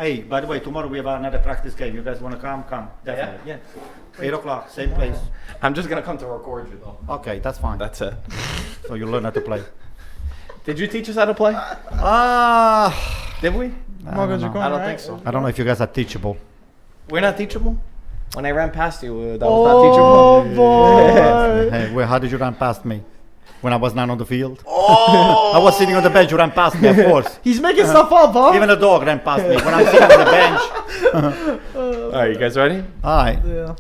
Hey, by the way, tomorrow we have another practice game. You guys want to come? Come. Definitely. Yeah. 8 o'clock, same place. I'm just going to come to record you, though. Okay, that's fine. That's it. So you learn how to play. Did you teach us how to play? Did we? I don't know. I don't think so. I don't know if you guys are teachable. We're not teachable? When I ran past you, that was Oh, not boy. Hey, how did you run past me? When I was not on the field? Oh! I was sitting on the bench, you ran past me, of course. He's making stuff up, huh? Even a dog ran past me when I'm sitting on the bench. All right, you guys ready? All right. Yeah.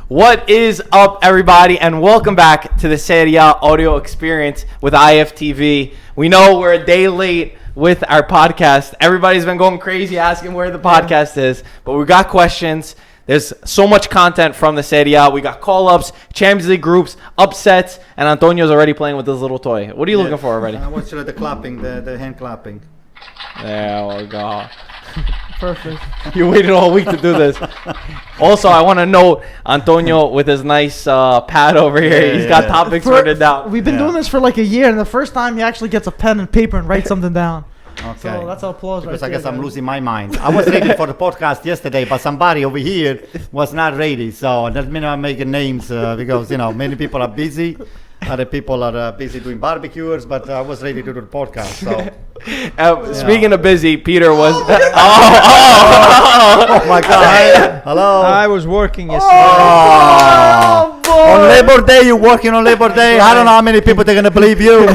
What is up, everybody, and welcome back to the Serie A audio experience with IFTV. We know we're a day late with our podcast. Everybody's been going crazy asking where the podcast is, but we got questions. There's so much content from the Serie A. We got call-ups, Champions League groups, upsets, and Antonio's already playing with his little toy. What are you looking for already? I want you to the clapping, the hand clapping. There we go. Perfect. You waited all week to do this. Also, I want to note Antonio with his nice pad over here. He's got topics written down. We've been doing this for like a year, and the first time he actually gets a pen and paper and writes something down. Okay. So that's applause because right I guess there, I'm guys. losing my mind. I was ready for the podcast yesterday, but somebody over here was not ready. So that means I'm making names because, many people are busy. Other people are busy doing barbecues, but I was ready to do the podcast. So. Speaking of busy, Peter was... Oh my God. Hello. I was working yesterday. Oh, on Labor Day, you're working on Labor Day. I don't know how many people they're going to believe you.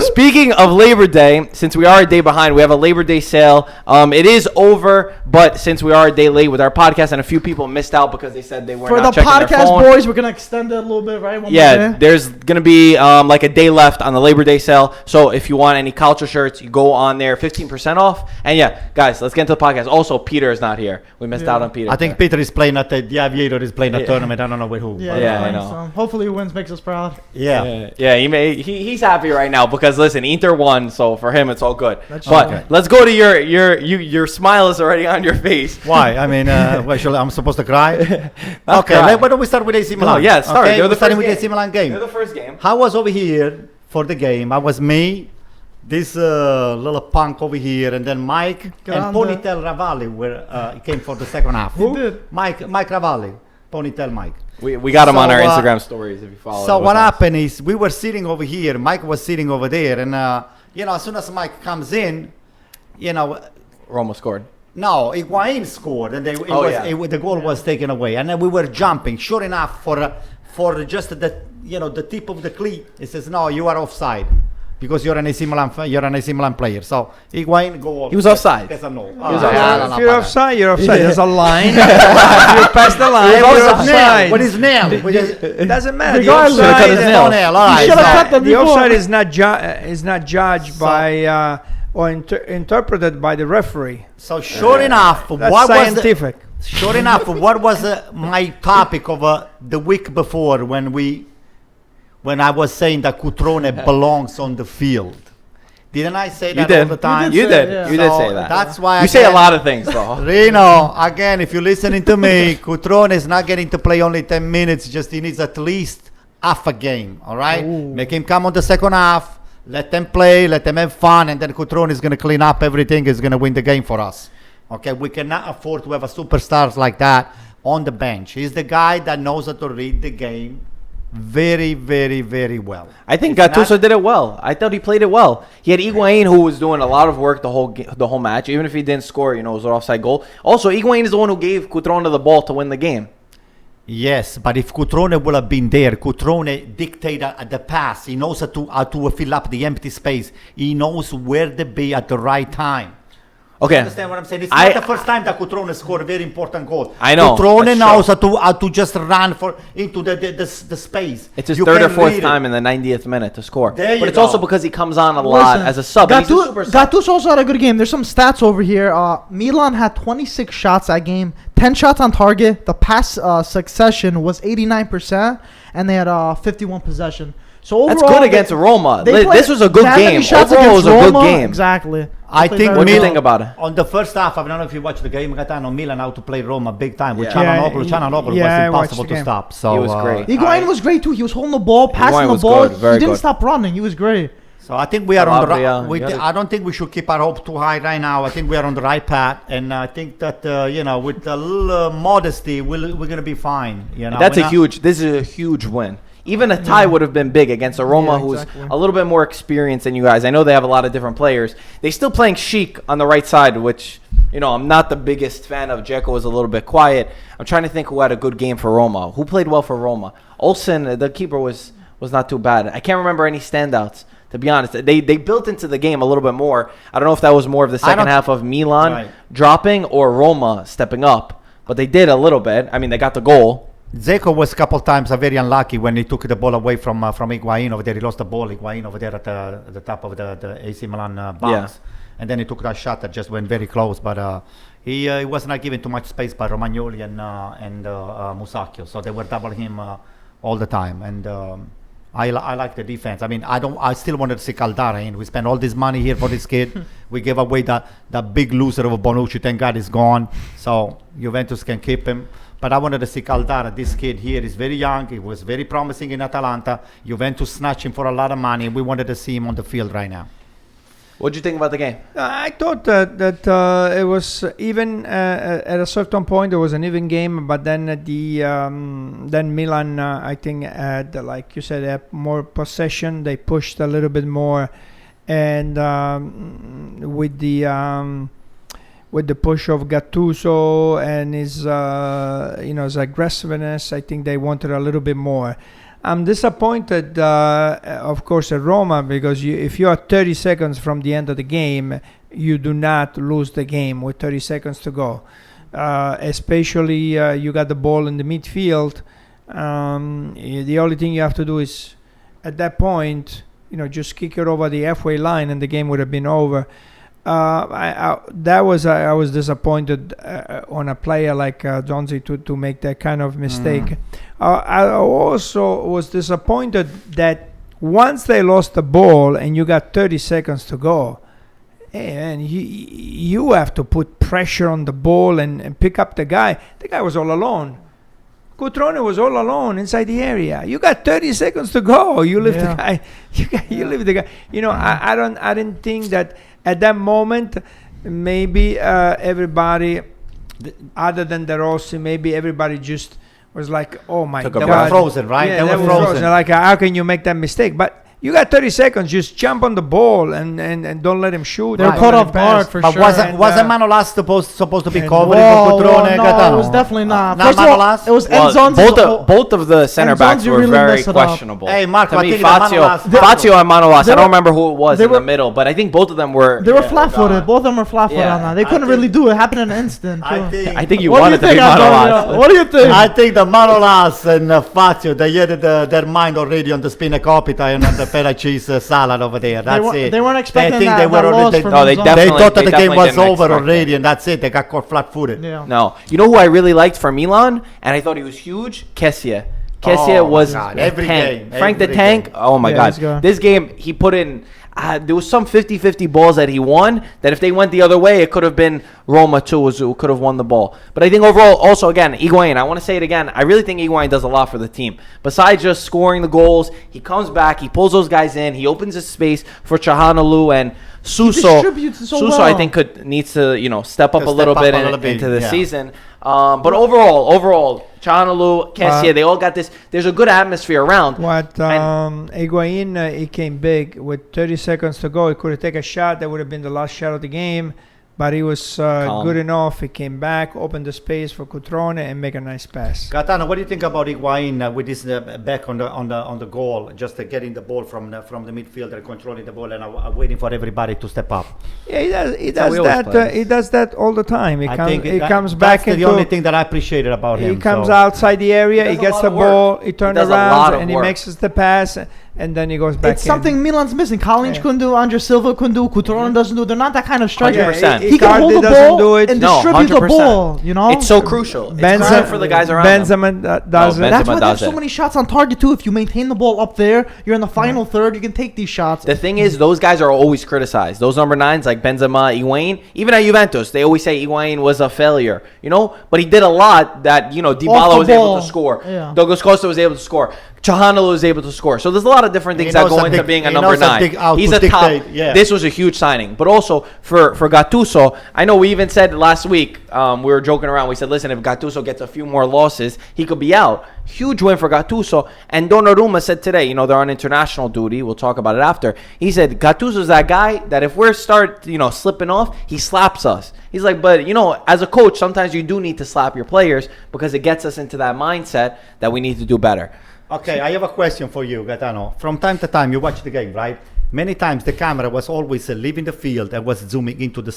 Speaking of Labor Day, since we are a day behind, we have a Labor Day sale. It is over, but since we are a day late with our podcast, and a few people missed out because they said they were For not the checking their podcast phone. boys, we're going to extend it a little bit, right? One more Yeah, day? there's going to be like a day left on the Labor Day sale. So if you want any culture shirts, you go on there, 15% off. And yeah, guys, let's get into the podcast. Also, Peter is not here. We missed out on Peter. I think Peter is playing at the Aviator is playing a tournament. I don't know with who. Yeah, I fine. know. So hopefully he wins, makes us proud. Yeah. He's happy right now because listen, Inter won, so for him it's all good. That's But okay. let's go to your smile is already on your face. Why? I mean, I'm supposed to cry? Not Okay, cry. why don't we start with AC Milan? No, yeah, start. Okay, They're the we're starting first with game. AC Milan game. They're the first game. I was over here for the game. I was me, this little punk over here, and then Mike and Ponytail Ravalli he came for the second half. Who did? Mike Ravalli, Ponytail Mike. We got him on our So, Instagram stories if you follow. So it. what happened is we were sitting over here. Mike was sitting over there, and as soon as Mike comes in, Roma scored. no, Higuain scored, and the goal was taken away, and then we were jumping. Sure enough, for just the tip of the cleat, it says no, you are offside because you're an AC Milan player. So Higuain goal. He was offside. Yes or no? was offside. If you're offside, you're offside. There's a line. If you pass the line, you're offside. What is nail? It doesn't matter. The Regardless. Should've cut offside, his There's nail. no nail. All You right. should have so- cut them the before. offside is not judged by or interpreted by the referee. So sure enough, That's what scientific. Sure enough, what was my topic of the week before when I was saying that Cutrone belongs on the field? Didn't I say that all the time? You did. Yeah. You did So say that. That's why You say a lot of things, though. Rino, again, if you're listening to me, Cutrone is not getting to play only 10 minutes. Just he needs at least half a game, all right? Ooh. Make him come on the second half. Let them play. Let them have fun. And then Cutrone is going to clean up everything. Is going to win the game for us. Okay? We cannot afford to have a superstars like that on the bench. He's the guy that knows how to read the game very, very, very well. I think It's Gattuso not- did it well. I thought he played it well. He had Higuain, who was doing a lot of work the whole match, even if he didn't score. It was an offside goal. Also, Higuain is the one who gave Cutrone the ball to win the game. Yes, but if Cutrone would have been there, Cutrone dictated the pass. He knows how to fill up the empty space. He knows where to be at the right time. Okay. You understand what I'm saying? It's not the first time that Cutrone scored a very important goal. I know, Cutrone that's knows how to just run into the space. It's his You third or can fourth read it. time in the 90th minute to score. There you But it's go. also because he comes on a lot as a sub. and he's a super sub. Gattuso also had a good game. There's some stats over here. Milan had 26 shots that game, 10 shots on target. The pass succession was 89%, and they had 51 possession. So overall, That's good against Roma. they played This was a good that many game. shots Overall, it was against a good Roma. game. Exactly. I They played think very What do you well. think about it? On the first half, I don't know if you watched the game, Gaetano, Milan how to play Roma big time with Yeah. Cialanoglu. Yeah, Cialanoglu yeah, I was watched impossible the to game. stop. So He was great. Higuain was great too. He was holding the ball, passing Higuain the was ball. good, very He didn't good. stop running. He was great. So I think we are on the Calabria, right. I don't think we should keep our hope too high right now. I think we are on the right path, and I think that with a little modesty, we're going to be fine. This is a huge win. Even a tie would have been big against a Roma who's a little bit more experienced than you guys. I know they have a lot of different players. They still playing Sheik on the right side, which I'm not the biggest fan of. Dzeko was a little bit quiet. I'm trying to think who had a good game for Roma. Who played well for Roma? Olsen, the keeper, was not too bad. I can't remember any standouts. To be honest, they built into the game a little bit more. I don't know if that was more of the second half of Milan dropping or Roma stepping up, but they did a little bit. I mean, they got the goal. Dzeko was a couple times very unlucky when he took the ball away from Higuain over there. He lost the ball, Higuain over there at the top of the AC Milan box. And then he took that shot that just went very close. But he was not given too much space by Romagnoli and Musacchio. So they were doubling him all the time. And I like the defense. I mean, I still wanted to see Caldara in. We spent all this money here for this kid. We gave away that big loser of Bonucci. Thank God he's gone. So Juventus can keep him. But I wanted to see Caldara. This kid here is very young. He was very promising in Atalanta. Juventus snatched him for a lot of money. We wanted to see him on the field right now. What did you think about the game? I thought that it was even at a certain point. It was an even game, but then then Milan, I think, had, like you said, had more possession. They pushed a little bit more, and with the push of Gattuso and his aggressiveness, I think they wanted a little bit more. I'm disappointed, of course, at Roma, because if you are 30 seconds from the end of the game, you do not lose the game with 30 seconds to go. Especially you got the ball in the midfield. The only thing you have to do is, at that point, just kick it over the halfway line, and the game would have been over. I was disappointed on a player like Zonzi to make that kind of mistake. I also was disappointed that once they lost the ball and you got 30 seconds to go, and you have to put pressure on the ball and pick up the guy. The guy was all alone. Cutrone was all alone inside the area. You got 30 seconds to go. You leave the guy. You leave the guy. I didn't think that at that moment, maybe everybody, other than De Rossi, maybe everybody just was like, "Oh my God!" They were frozen, right? Yeah, they were frozen. Like, how can you make that mistake? But you got 30 seconds. Just jump on the ball and don't let him shoot. They're caught off guard for but sure. Was Manolas supposed to be covering Whoa, Cutrone? no, it was definitely not. Not First of all, Manolas? it was Enzonzi. Both of the center backs Enzonzi were really very messed it up. questionable. Hey, Marco, to I me, think Manolas- Fazio and Manolas. I don't remember who it was they in the were- middle, but I think both of them were. They were flat-footed. Both of them were flat-footed Yeah. on that. They couldn't think- really do it. It happened in an instant. I too. I think you What do wanted to be think, Antonio? Manolas. What do you think? I think the Manolas and Fazio, they had their mind already on the spinacopita and on the feta cheese salad over there. That's it. They weren't expecting think that, they were that already- loss they- from No, they Enzonzi. definitely- They thought that the game definitely was didn't over expect already, it. and that's it. They got caught flat-footed. Yeah. No, you know who I really liked for Milan, and I thought he was huge. Kessie Oh, was my God. a Every tank. game, Frank the every Tank. game. Oh my Yeah, he's God, good. this game he put in. There was some 50-50 balls that he won. That if they went the other way, it could have been Roma too, who could have won the ball. But I think overall, also again, Higuain. I want to say it again. I really think Higuain does a lot for the team. Besides just scoring the goals, he comes back, he pulls those guys in, he opens his space for Chahanoglu and Suso. distributes so Suso, well. I think needs to step up a little bit into the yeah. season. But overall, Chahanoglu, Kessie, they all got this. There's a good atmosphere around. Higuain, he came big with 30 seconds to go. He could have taken a shot. That would have been the last shot of the game. But he was good enough. He came back, opened the space for Cutrone, and make a nice pass. Gaetano, what do you think about Higuain with this back on the goal, just getting the ball from the midfielder, controlling the ball, and waiting for everybody to step up? Yeah, he how does he always that. plays. He does that all the time. He comes That's back the into. only thing that I appreciated about him. He comes so. outside the area. He He does a gets lot the of work. ball. He turns does a lot around of and he work. makes us the pass, and then he goes back. It's something Milan's missing. Kalinic couldn't do, Andre Silva couldn't do, Cutrone doesn't do. They're not that kind of striker. 100%. He can hold the doesn't ball do it. and No, distribute the 100%. ball. You know, It's so crucial. It's Benzema crucial for the guys around him. Benzema does No, it. That's why Benzema there's does so it. many shots on target too. If you maintain the ball up there, you're in the final third. You can take these shots. The thing is, those guys are always criticized. Those number 9s like Benzema, Higuain, even at Juventus, they always say Higuain was a failure, but he did a lot that, Dybala the was able ball. to score. Yeah. Douglas Costa was able to score. Cialanoglu is able to score. So there's a lot of different things that go into being a number 9. He's a top. This was a huge signing. But also for Gattuso, I know we even said last week, we were joking around. We said, listen, if Gattuso gets a few more losses, he could be out. Huge win for Gattuso. And Donnarumma said today, they're on international duty. We'll talk about it after. He said Gattuso's that guy that if we're slipping off, he slaps us. He's like, but as a coach, sometimes you do need to slap your players because it gets us into that mindset that we need to do better. Okay, I have a question for you, Gaetano. From time to time, you watch the game, right? Many times the camera was always leaving the field and was zooming into the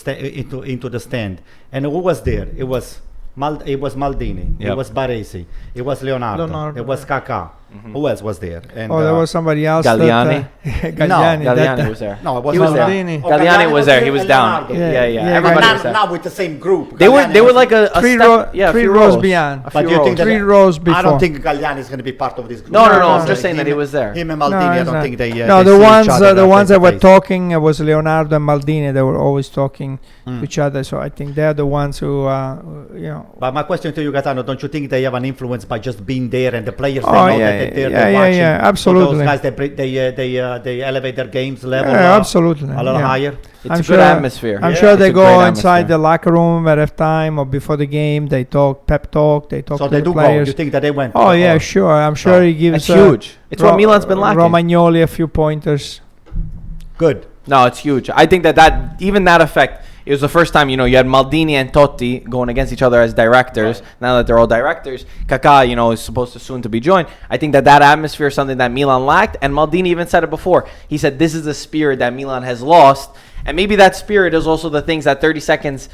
into the stand. And who was there? It was Maldini. Yep. It was Baresi. It was Leonardo. It was Kaká. Mm-hmm. Who else was there? And, there was somebody else. Galliani. Galliani was there. No, it was he was there. Maldini. Galliani was there. He was down. Leonardo. Yeah. Everybody was there. Not with the same group. They were like a three few rows beyond. A But few you think rows. 3 rows before. I don't think Galliani is going to be part of this group. No. I'm just saying that he was there. Him and Maldini, I don't think they. No, they the see ones each other the ones that were face-to-face. talking was Leonardo and Maldini. They were always talking to each other. So I think they're the ones who, But my question to you, Gaetano, don't you think they have an influence by just being there and the players they Oh, know yeah, that they're yeah, watching? yeah, So absolutely. those guys they elevate their games level absolutely. a little higher. It's I'm a sure- good atmosphere. I'm Yeah. sure It's they a go great inside atmosphere. the locker room at halftime or before the game. They talk pep talk. They talk So to they the do go. players. You think that they went? Oh yeah, or- sure. I'm sure So, he gives. It's huge. It's what Milan's been lacking. Romagnoli a few pointers. Good. No, it's huge. I think that even that effect, it was the first time, you had Maldini and Totti going against each other as directors. Right. Now that they're all directors, Kaká, is supposed to soon to be joined. I think that atmosphere is something that Milan lacked. And Maldini even said it before. He said, this is the spirit that Milan has lost. And maybe that spirit is also the things that 30 seconds,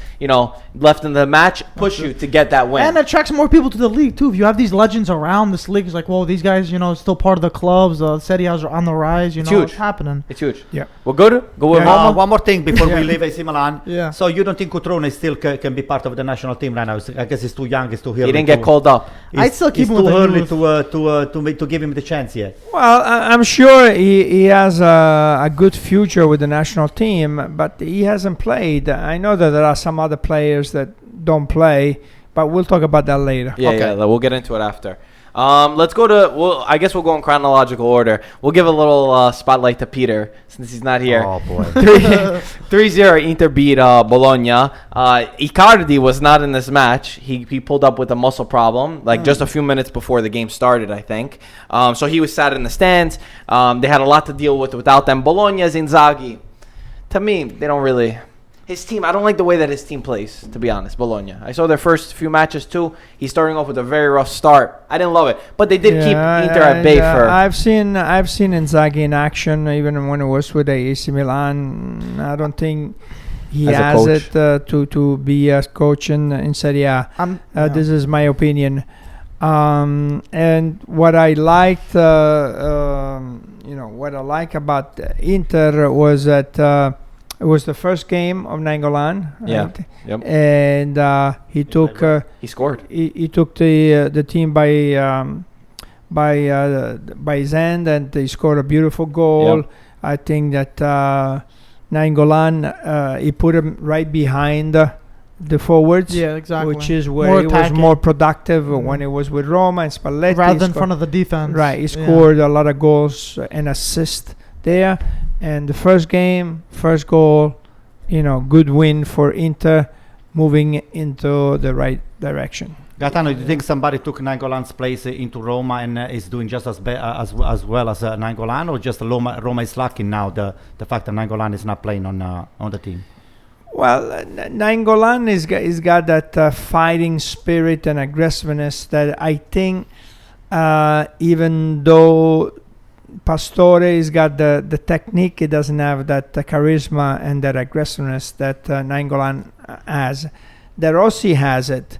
left in the match push you to get that win. And attracts more people to the league too. If you have these legends around this league, it's like, whoa, these guys, still part of the clubs. Serie A's are on the rise. It's huge. It's happening. It's huge. Yeah. Well, go with Roma. One more thing before we leave AC Milan. Yeah. So you don't think Cutrone still can be part of the national team right now? I guess he's too young. He's too early. He didn't get called up. I'd still keep it's him too with the early youth. to give him the chance yet. Well, I'm sure he has a good future with the national team, but he hasn't played. I know that there are some other players that don't play, but we'll talk about that later. Yeah, we'll get into it after. Let's go to, I guess we'll go in chronological order. We'll give a little spotlight to Peter since he's not here. Oh boy. 3-0 Inter beat Bologna. Icardi was not in this match. He pulled up with a muscle problem, just a few minutes before the game started, I think. So he was sat in the stands. They had a lot to deal with without them. Bologna's Inzaghi. To me, they don't really... His team, I don't like the way that his team plays, to be honest, Bologna. I saw their first few matches too. He's starting off with a very rough start. I didn't love it. But they did keep Inter at bay for... I've seen Inzaghi in action, even when it was with AC Milan. I don't think he As a has coach. it to be a coach in Serie A. This is my opinion. And what I liked, what I like about Inter was that... it was the first game of Nainggolan, Yeah. right? Yep. And he took He scored. he took the team by his hand, and he scored a beautiful goal. Yep. I think that Nainggolan he put him right behind the forwards, Yeah, exactly. which is where More he was attacking. more productive when he was with Roma and Spalletti. rather He than in scored- front of the defense. Right, he Yeah. scored a lot of goals and assists there. And the first game, first goal, good win for Inter, moving into the right direction. Gaetano, do you think somebody took Nainggolan's place into Roma and is doing just as well as Nainggolan, or just Roma is lucky now the fact that Nainggolan is not playing on the team? Well, Nainggolan is got that fighting spirit and aggressiveness that I think, even though Pastore has got the technique, he doesn't have that charisma and that aggressiveness that Nainggolan has. De Rossi has it.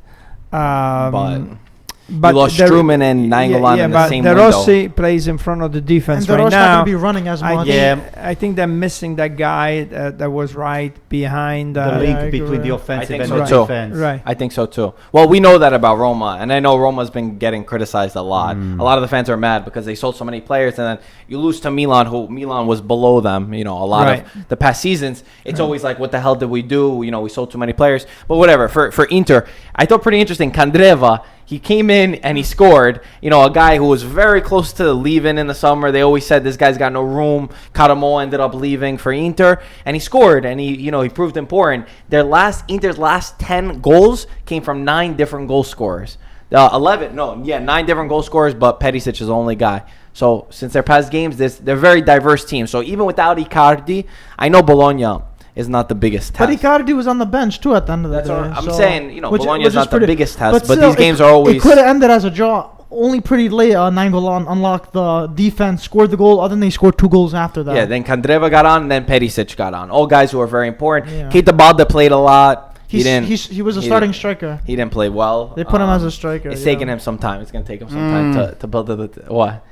But you lost Struman and Nainggolan in the same De window. Rossi plays in front of the defense And De right Rossi's not now. going to be running as much. I think they're missing that guy that was right behind. The link I between agree. the offensive think and so the too. defense. Right. I think so too. Well, we know that about Roma, and I know Roma's been getting criticized a lot. A lot of the fans are mad because they sold so many players, and then you lose to Milan, who Milan was below them. A lot Right. of the past seasons. It's always like, what the hell did we do? We sold too many players. But whatever. For Inter, I thought pretty interesting. Candreva, He came in and he scored. You know, a guy who was very close to leaving in the summer. They always said this guy's got no room. Caramo ended up leaving for Inter, and he scored, and he proved important. Inter's last 10 goals came from 9 different goal scorers. 9 different goal scorers, but Perisic is the only guy. So since their past games, they're a very diverse team. So even without Icardi, I know Bologna is not the biggest test. But Icardi was on the bench too at the end of the day. I'm saying, Bologna is not the biggest test, but still, these games are always... It could have ended as a draw. Only pretty late, 9-goal unlocked the defense, scored the goal. Other than they scored 2 goals after that. Yeah, then Candreva got on, and then Perisic got on. All guys who are very important. Yeah. Keita Balde played a lot. He was a starting striker. He didn't play well. They put him as a striker. It's taking him some time. It's going to take him some time to build what?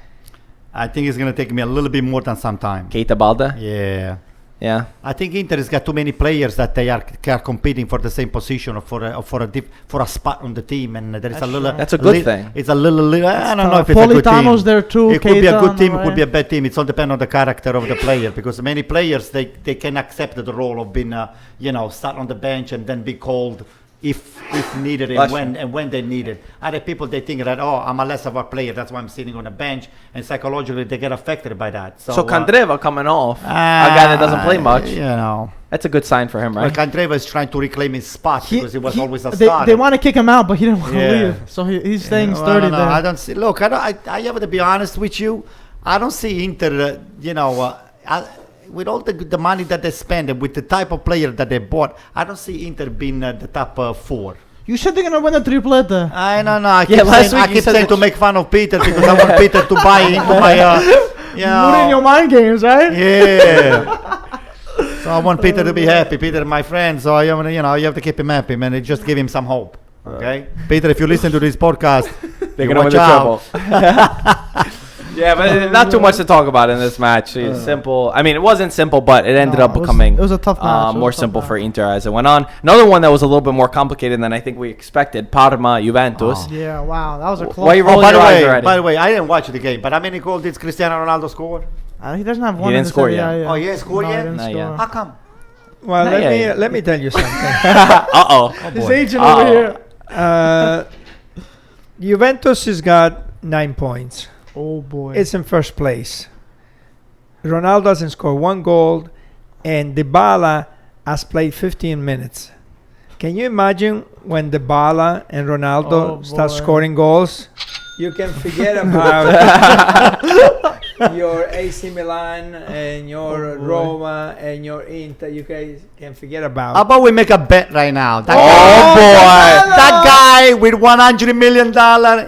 I think it's going to take me a little bit more than some time. Keita Balde? Yeah. Yeah. I think Inter has got too many players that they are competing for the same position or for a spot on the team, and there is a little. That's a good thing. It's a little. I don't know if it's a good team. Politano's there too. It could be a good team. It Right. could be a bad team. It all depends on the character of the player, because many players they can accept the role of being start on the bench and then be called if needed and when they need it. Other people, they think that, I'm a less of a player, that's why I'm sitting on a bench, and psychologically they get affected by that. So Candreva coming off, a guy that doesn't play much. That's a good sign for him, right? Well, Candreva is trying to reclaim his spot because he was always a starter. They want to kick him out, but he didn't want to leave, so he's staying sturdy there. I don't see. Look, I have to be honest with you. I don't see Inter. With all the money that they spend and with the type of player that they bought, I don't see Inter being the top 4. You said they're gonna win the triplete. I don't know. I keep saying to make fun of Peter because I want Peter to buy into my. Mourinho mind games, right? Yeah. So I want Peter to be happy. Peter, my friend. So you have to keep him happy, man. And just give him some hope. Okay, Peter, if you listen to this podcast, they're gonna win the treble. Yeah, but not too much to talk about in this match. It's simple. I mean, it wasn't simple, but it ended up becoming it was a tough match. More simple for Inter as it went on. Another one that was a little bit more complicated than I think we expected. Parma, Juventus. Yeah, wow, that was a close. Why are you rolling your eyes already? By the way, I didn't watch the game, but how many goals did Cristiano Ronaldo score? He doesn't have one. He didn't score yet. Oh, he didn't score yet? Not yet. How come? Well, let me tell you something. His agent over here. Juventus has got 9 points. Oh boy. It's in first place. Ronaldo hasn't scored 1 goal, and Dybala has played 15 minutes. Can you imagine when Dybala and Ronaldo start scoring goals? You can forget about your AC Milan and your Roma and your Inter. You guys can forget about. How about we make a bet right now? Boy. That guy with $100 million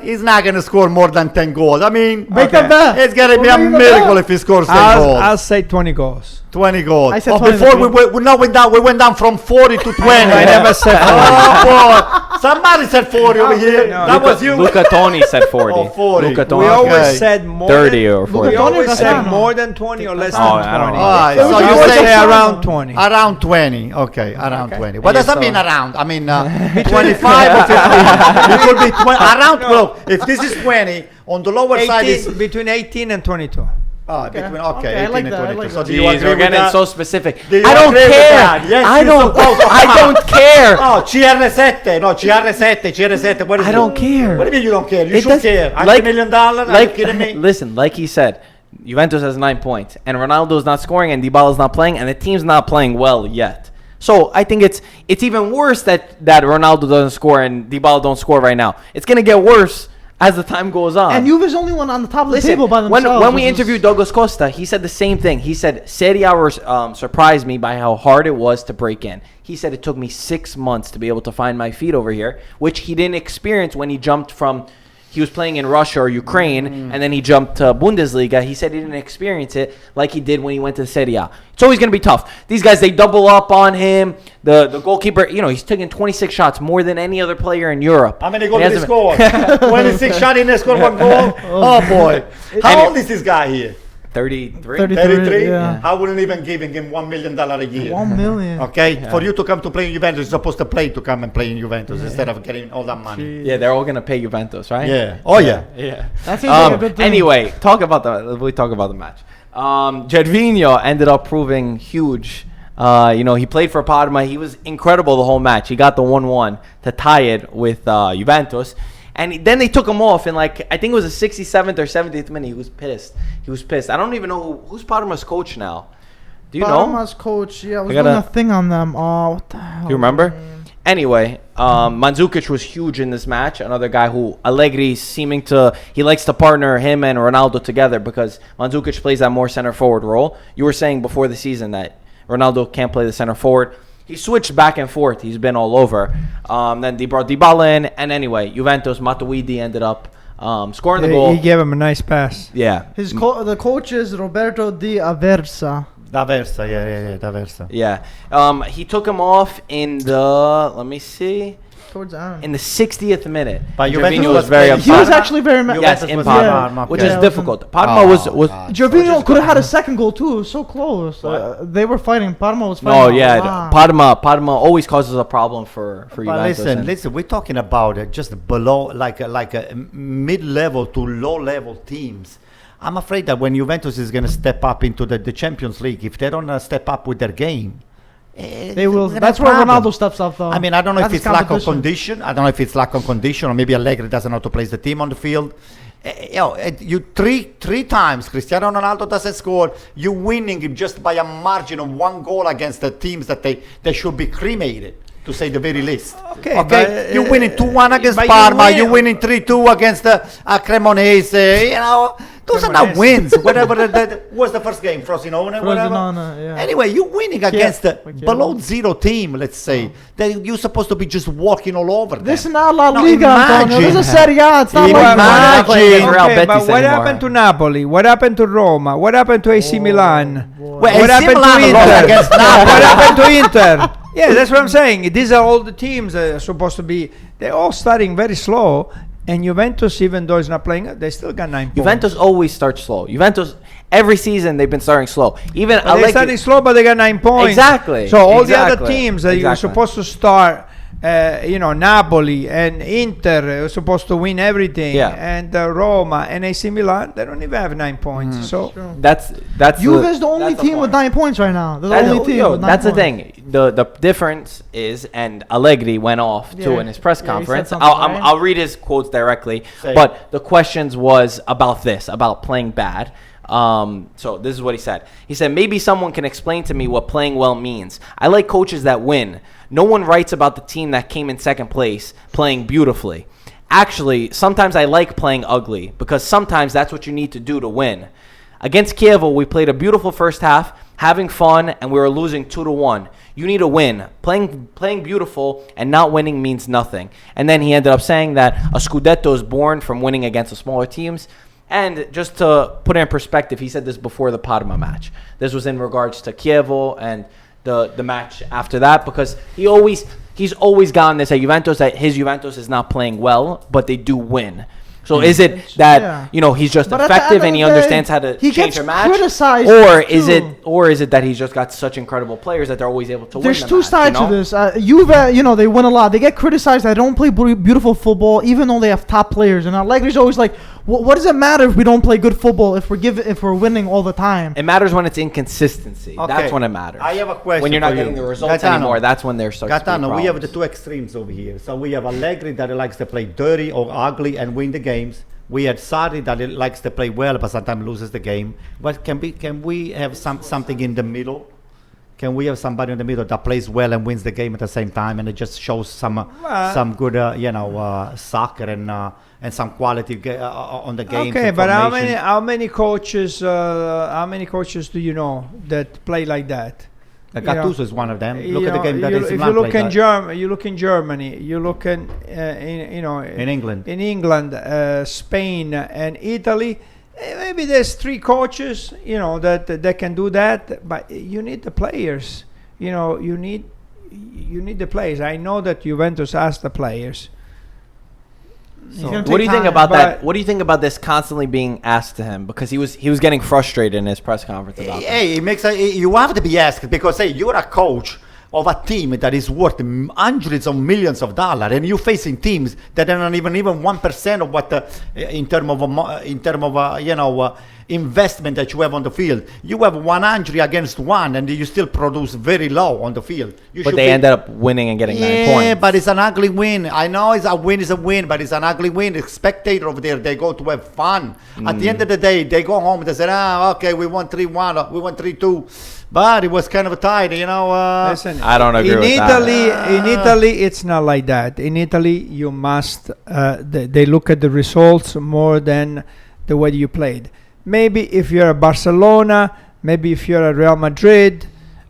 is not going to score more than 10 goals. I mean, Make a bet. it's going to be a miracle if he scores 10 goals. I'll say 20 goals. 20 goals. I said before we went down from 40 to 20. I never said 40. Oh, boy. Somebody said 40 over here. No. That was you. Luca Toni said 40. Oh, 40. Luca We Toni. always said more 30 than, or 40. We always That's said fine. more than 20 or less Oh, than I don't 20. know. Alright, So so you you say say around 20. Around 20. Okay, around 20. What Yeah, does that so- mean around? I mean 25 or 15. It could be 20. Around, look, if this is 20, on the lower side is... Between 18 and 22. between, okay, I 18 like and that, I 22. like So that. do you Jeez, agree we're with getting that? so specific. Do you I don't agree with care. that? Yes, I you're don't. supposed to. I don't care. Oh, CR7. No, CR7. What is I it? don't care. What do you mean you don't care? You It should does- care. $100 like- million? Are you kidding me? Listen, like he said, Juventus has 9 points, and Ronaldo's not scoring, and Dybala's not playing, and the team's not playing well yet. So I think it's even worse that Ronaldo doesn't score and Dybala don't score right now. It's gonna get worse as the time goes on. And Juve's only one on the top of the Listen, table by themselves. when we which is- interviewed Douglas Costa, he said the same thing. He said Serie A surprised me by how hard it was to break in. He said it took me 6 months to be able to find my feet over here, which he didn't experience when he jumped from. He was playing in Russia or Ukraine, and then he jumped to Bundesliga. He said he didn't experience it like he did when he went to Serie A. It's always going to be tough. These guys, they double up on him. The goalkeeper, he's taking 26 shots, more than any other player in Europe. How many goals did he score? 26 shots in there, scored 1 goal? Oh, boy. How old is this guy here? 33? 33? Yeah. I wouldn't even give him $1 million a year. 1 million. Okay? For you to come to play in Juventus, you're supposed to play to come and play in Juventus instead of getting all that money. Yeah, they're all going to pay Juventus, right? Yeah. Oh, yeah. Yeah. That seems like a good thing. Anyway, talk about the match. Gervinho ended up proving huge. He played for Parma. He was incredible the whole match. He got the 1-1 to tie it with Juventus. And then they took him off in like, I think it was the 67th or 70th minute. He was pissed. I don't even know who's Parma's coach now. Do you know? Parma's coach, yeah, I was doing a thing on them. Oh, what the hell? Do you remember? Anyway, Mandzukic was huge in this match. Another guy who Allegri he likes to partner him and Ronaldo together because Mandzukic plays that more center forward role. You were saying before the season that Ronaldo can't play the center forward. He switched back and forth. He's been all over. Then they brought Dybala in. And anyway, Juventus, Matuidi ended up scoring the goal. He gave him a nice pass. Yeah. The coach is Roberto Di Aversa. D'Aversa, yeah, D'Aversa. Yeah. He took him off in the, let me see, Towards the end. in the 60th minute. But Gervinho Juventus was very playing- He was upset. actually very mad. Yes, in Parma, which is difficult. Parma was Gervinho could have had a second goal too. It was so close. They were fighting. Parma was fighting. no, yeah. Parma always causes a problem for But Juventus. listen, we're talking about just below, like a mid-level to low-level teams. I'm afraid that when Juventus is going to step up into the Champions League, if they don't step up with their game, They will. That's where Ronaldo steps up, though. I mean, I don't know That's if it's his lack of competition. condition. I don't know if it's lack of condition, or maybe Allegri doesn't know how to place the team on the field. You three times Cristiano Ronaldo doesn't score. You're winning just by a margin of 1 goal against the teams that they should be cremated, to say the very least. Okay, Okay, but, you're winning 2-1 against but you Parma. win. You're winning 3-2 against Cremonese. You know, those are not Cremonese. wins. Whatever that was the first game, Frosinone, whatever. Frosinone, yeah. Anyway, you're winning against a like below zero team. Let's say that you're supposed to be just walking all over. This is them. not La No, Liga, Antonio. This is imagine. Serie A. It's not Imagine. like Real Okay, Betis but what anymore. happened to Napoli? What happened to Roma? What happened to AC Milan? Well, What AC happened Milan to lost Inter? against What Napoli. happened to Inter? Yeah, that's what I'm saying. These are all the teams that are supposed to be. They're all starting very slow, and Juventus, even though it's not playing, they still got 9 points. Juventus always starts slow. Juventus, every season they've been starting slow. Even But they're starting slow, but they got 9 points. Exactly. So all the other Exactly. teams that you're Exactly. supposed to start, Napoli and Inter are supposed to win everything, Yeah. and Roma and AC Milan, they don't even have 9 points. So That's Juve is the only that's team with point. 9 points right now. They're the That's, only team with 9 that's the points. thing. The difference is, and Allegri went off too Yeah. in his press Yeah, he said conference. something, right? I'll read his quotes directly. Say it. But the questions was about this, about playing bad. So this is what he said. He said, maybe someone can explain to me what playing well means. I like coaches that win. No one writes about the team that came in second place playing beautifully. Actually, sometimes I like playing ugly because sometimes that's what you need to do to win. Against Chievo, we played a beautiful first half, having fun, and we were losing 2-1. You need to win. Playing beautiful and not winning means nothing. And then he ended up saying that a Scudetto is born from winning against the smaller teams. And just to put it in perspective, he said this before the Parma match. This was in regards to Chievo and the match after that, because he's always gotten this at Juventus, that his Juventus is not playing well, but they do win. So is it that he's just But at the effective end and he of the day, understands how to he change gets a match, criticized or too. is it that he's just got such incredible players that they're always able to There's win? two sides to this. Juve, they win a lot. They get criticized. They don't play beautiful football, even though they have top players. And Allegri's always like, what does it matter if we don't play good football if we're winning all the time? It matters when it's inconsistency. Okay. That's when it matters. I have a question when you're not for getting you. the results Gaetano. anymore. That's when there starts to be Gaetano, we have the problems. two extremes over here. So we have Allegri that likes to play dirty or ugly and win the games. We had Sarri that likes to play well but sometimes loses the game. But can we have something in the middle? Can we have somebody in the middle that plays well and wins the game at the same time, and it just shows some good soccer and some quality on the game? okay, but how many coaches do you know that play like that? Gattuso is one of them. Look You at the know, game that you- is if not you look played in that. Germany, you look in Germany, you look in In England. in England, Spain, and Italy. Maybe there's 3 coaches, that can do that, but you need the players. You need the players. I know that Juventus has the players. gonna What do you take think time, about that? but- What do you think about this constantly being asked to him? Because he was getting frustrated in his press conference about it. Hey, you have to be asked because hey, you're a coach of a team that is worth hundreds of millions of dollars, and you're facing teams that are not even 1% of what in terms of investment that you have on the field. You have 100 against 1, and you still produce very low on the field. But they ended up winning and getting 9 points. Yeah, but it's an ugly win. I know it's a win, but it's an ugly win. The spectator over there, they go to have fun. At the end of the day, they go home and they say, okay, we won 3-1, we won 3-2. But it was kind of tight, Listen, I don't agree with that. In Italy, it's not like that. In Italy, you must. They look at the results more than the way you played. Maybe if you're at Barcelona, maybe if you're at Real Madrid,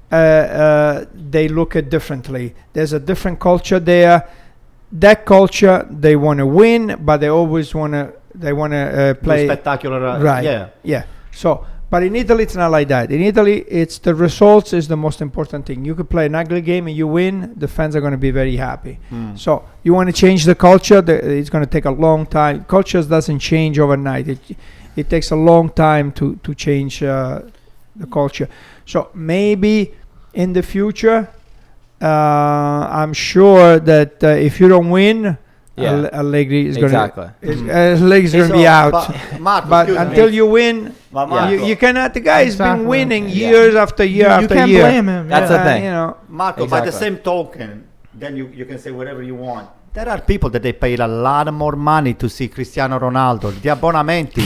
they look at differently. There's a different culture there. That culture, they want to win, but they always want to. They want to play spectacular. Right. Yeah. So. But in Italy, it's not like that. In Italy, it's the results is the most important thing. You could play an ugly game and you win, the fans are going to be very happy. So you want to change the culture, it's going to take a long time. Cultures doesn't change overnight. It takes a long time to change the culture. So maybe in the future, I'm sure that if you don't win, Allegri is going to be out. But until you win, you cannot. The guy has been winning years after year after year. You can't blame him. That's the thing. Marco, by the same token, then you can say whatever you want. There are people that they paid a lot more money to see Cristiano Ronaldo. The abbonamenti,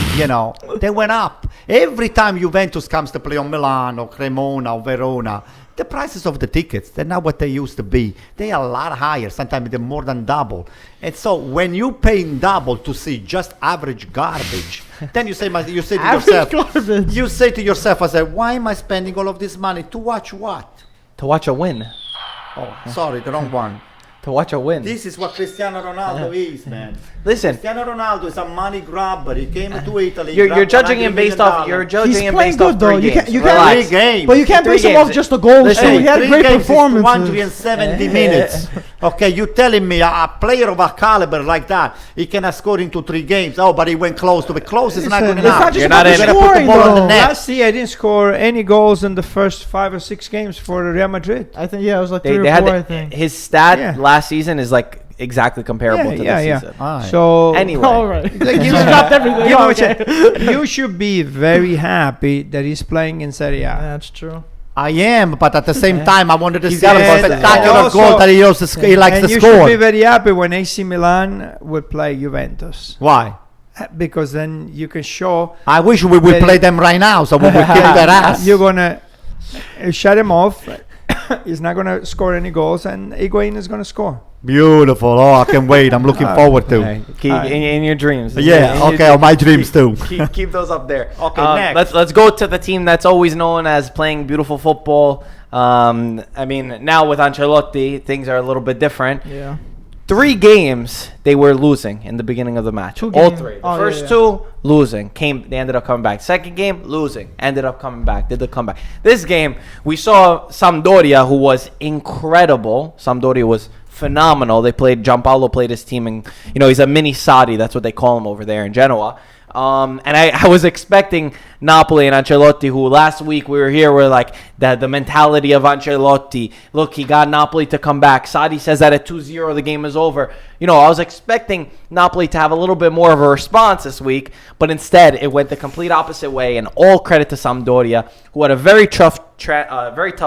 they went up. Every time Juventus comes to play on Milan or Cremona or Verona, the prices of the tickets, they're not what they used to be. They are a lot higher. Sometimes they're more than double. And so when you paying double to see just average garbage, then you say to yourself, I say, why am I spending all of this money to watch what? To watch a win. Oh, sorry, the wrong one. To watch a win. This is what Cristiano Ronaldo is, man. Listen, Cristiano Ronaldo is a money grabber. He came to Italy. You're judging him based off. You're judging him based off 3 games. You can't, 3 games. But you can't base him off just the goals. Listen, He had great performances. 170 minutes. Okay, you telling me a player of a caliber like that, he cannot score into 3 games? Oh, but he went close to be close. It's not good It's not enough. just about the gonna put scoring, the ball on the though. net. Last year, I didn't score any goals in the first 5 or 6 games for Real Madrid. I think, it was like 3 they or had 4, I think. his stat last season is like exactly comparable to this season. All right. So Anyway, All right. Like, You just dropped everything. you should be very happy that he's playing in Serie A. That's true. I am, but at the same time, I wanted to see got a a spectacular also- goal that he likes And to you should be score. very happy when AC Milan will play Juventus. Why? Because then you can show I wish we would Very- play them right now, so we would kick their ass. you're going to shut him off. He's not going to score any goals, and Higuain is going to score. Beautiful. Oh, I can wait. I'm looking forward to. okay, keep in your dreams. Yeah, In your okay, on my dreams too. Keep those up there. Okay, next. Let's go to the team that's always known as playing beautiful football. I mean, now with Ancelotti, things are a little bit different. Yeah. 3 games they were losing in the beginning of the match. 2 All games. 3. The Oh, first yeah. 2 losing. They ended up coming back. Second game losing. Ended up coming back. Did the comeback. This game we saw Sampdoria, who was incredible. Sampdoria was phenomenal. Gianpaolo played his team, and he's a mini Sarri. That's what they call him over there in Genoa. And I was expecting Napoli and Ancelotti, who last week we were here, we're like, the mentality of Ancelotti. Look, he got Napoli to come back. Sarri says that at 2-0 the game is over. I was expecting Napoli to have a little bit more of a response this week, but instead it went the complete opposite way, and all credit to Sampdoria, who had a very tough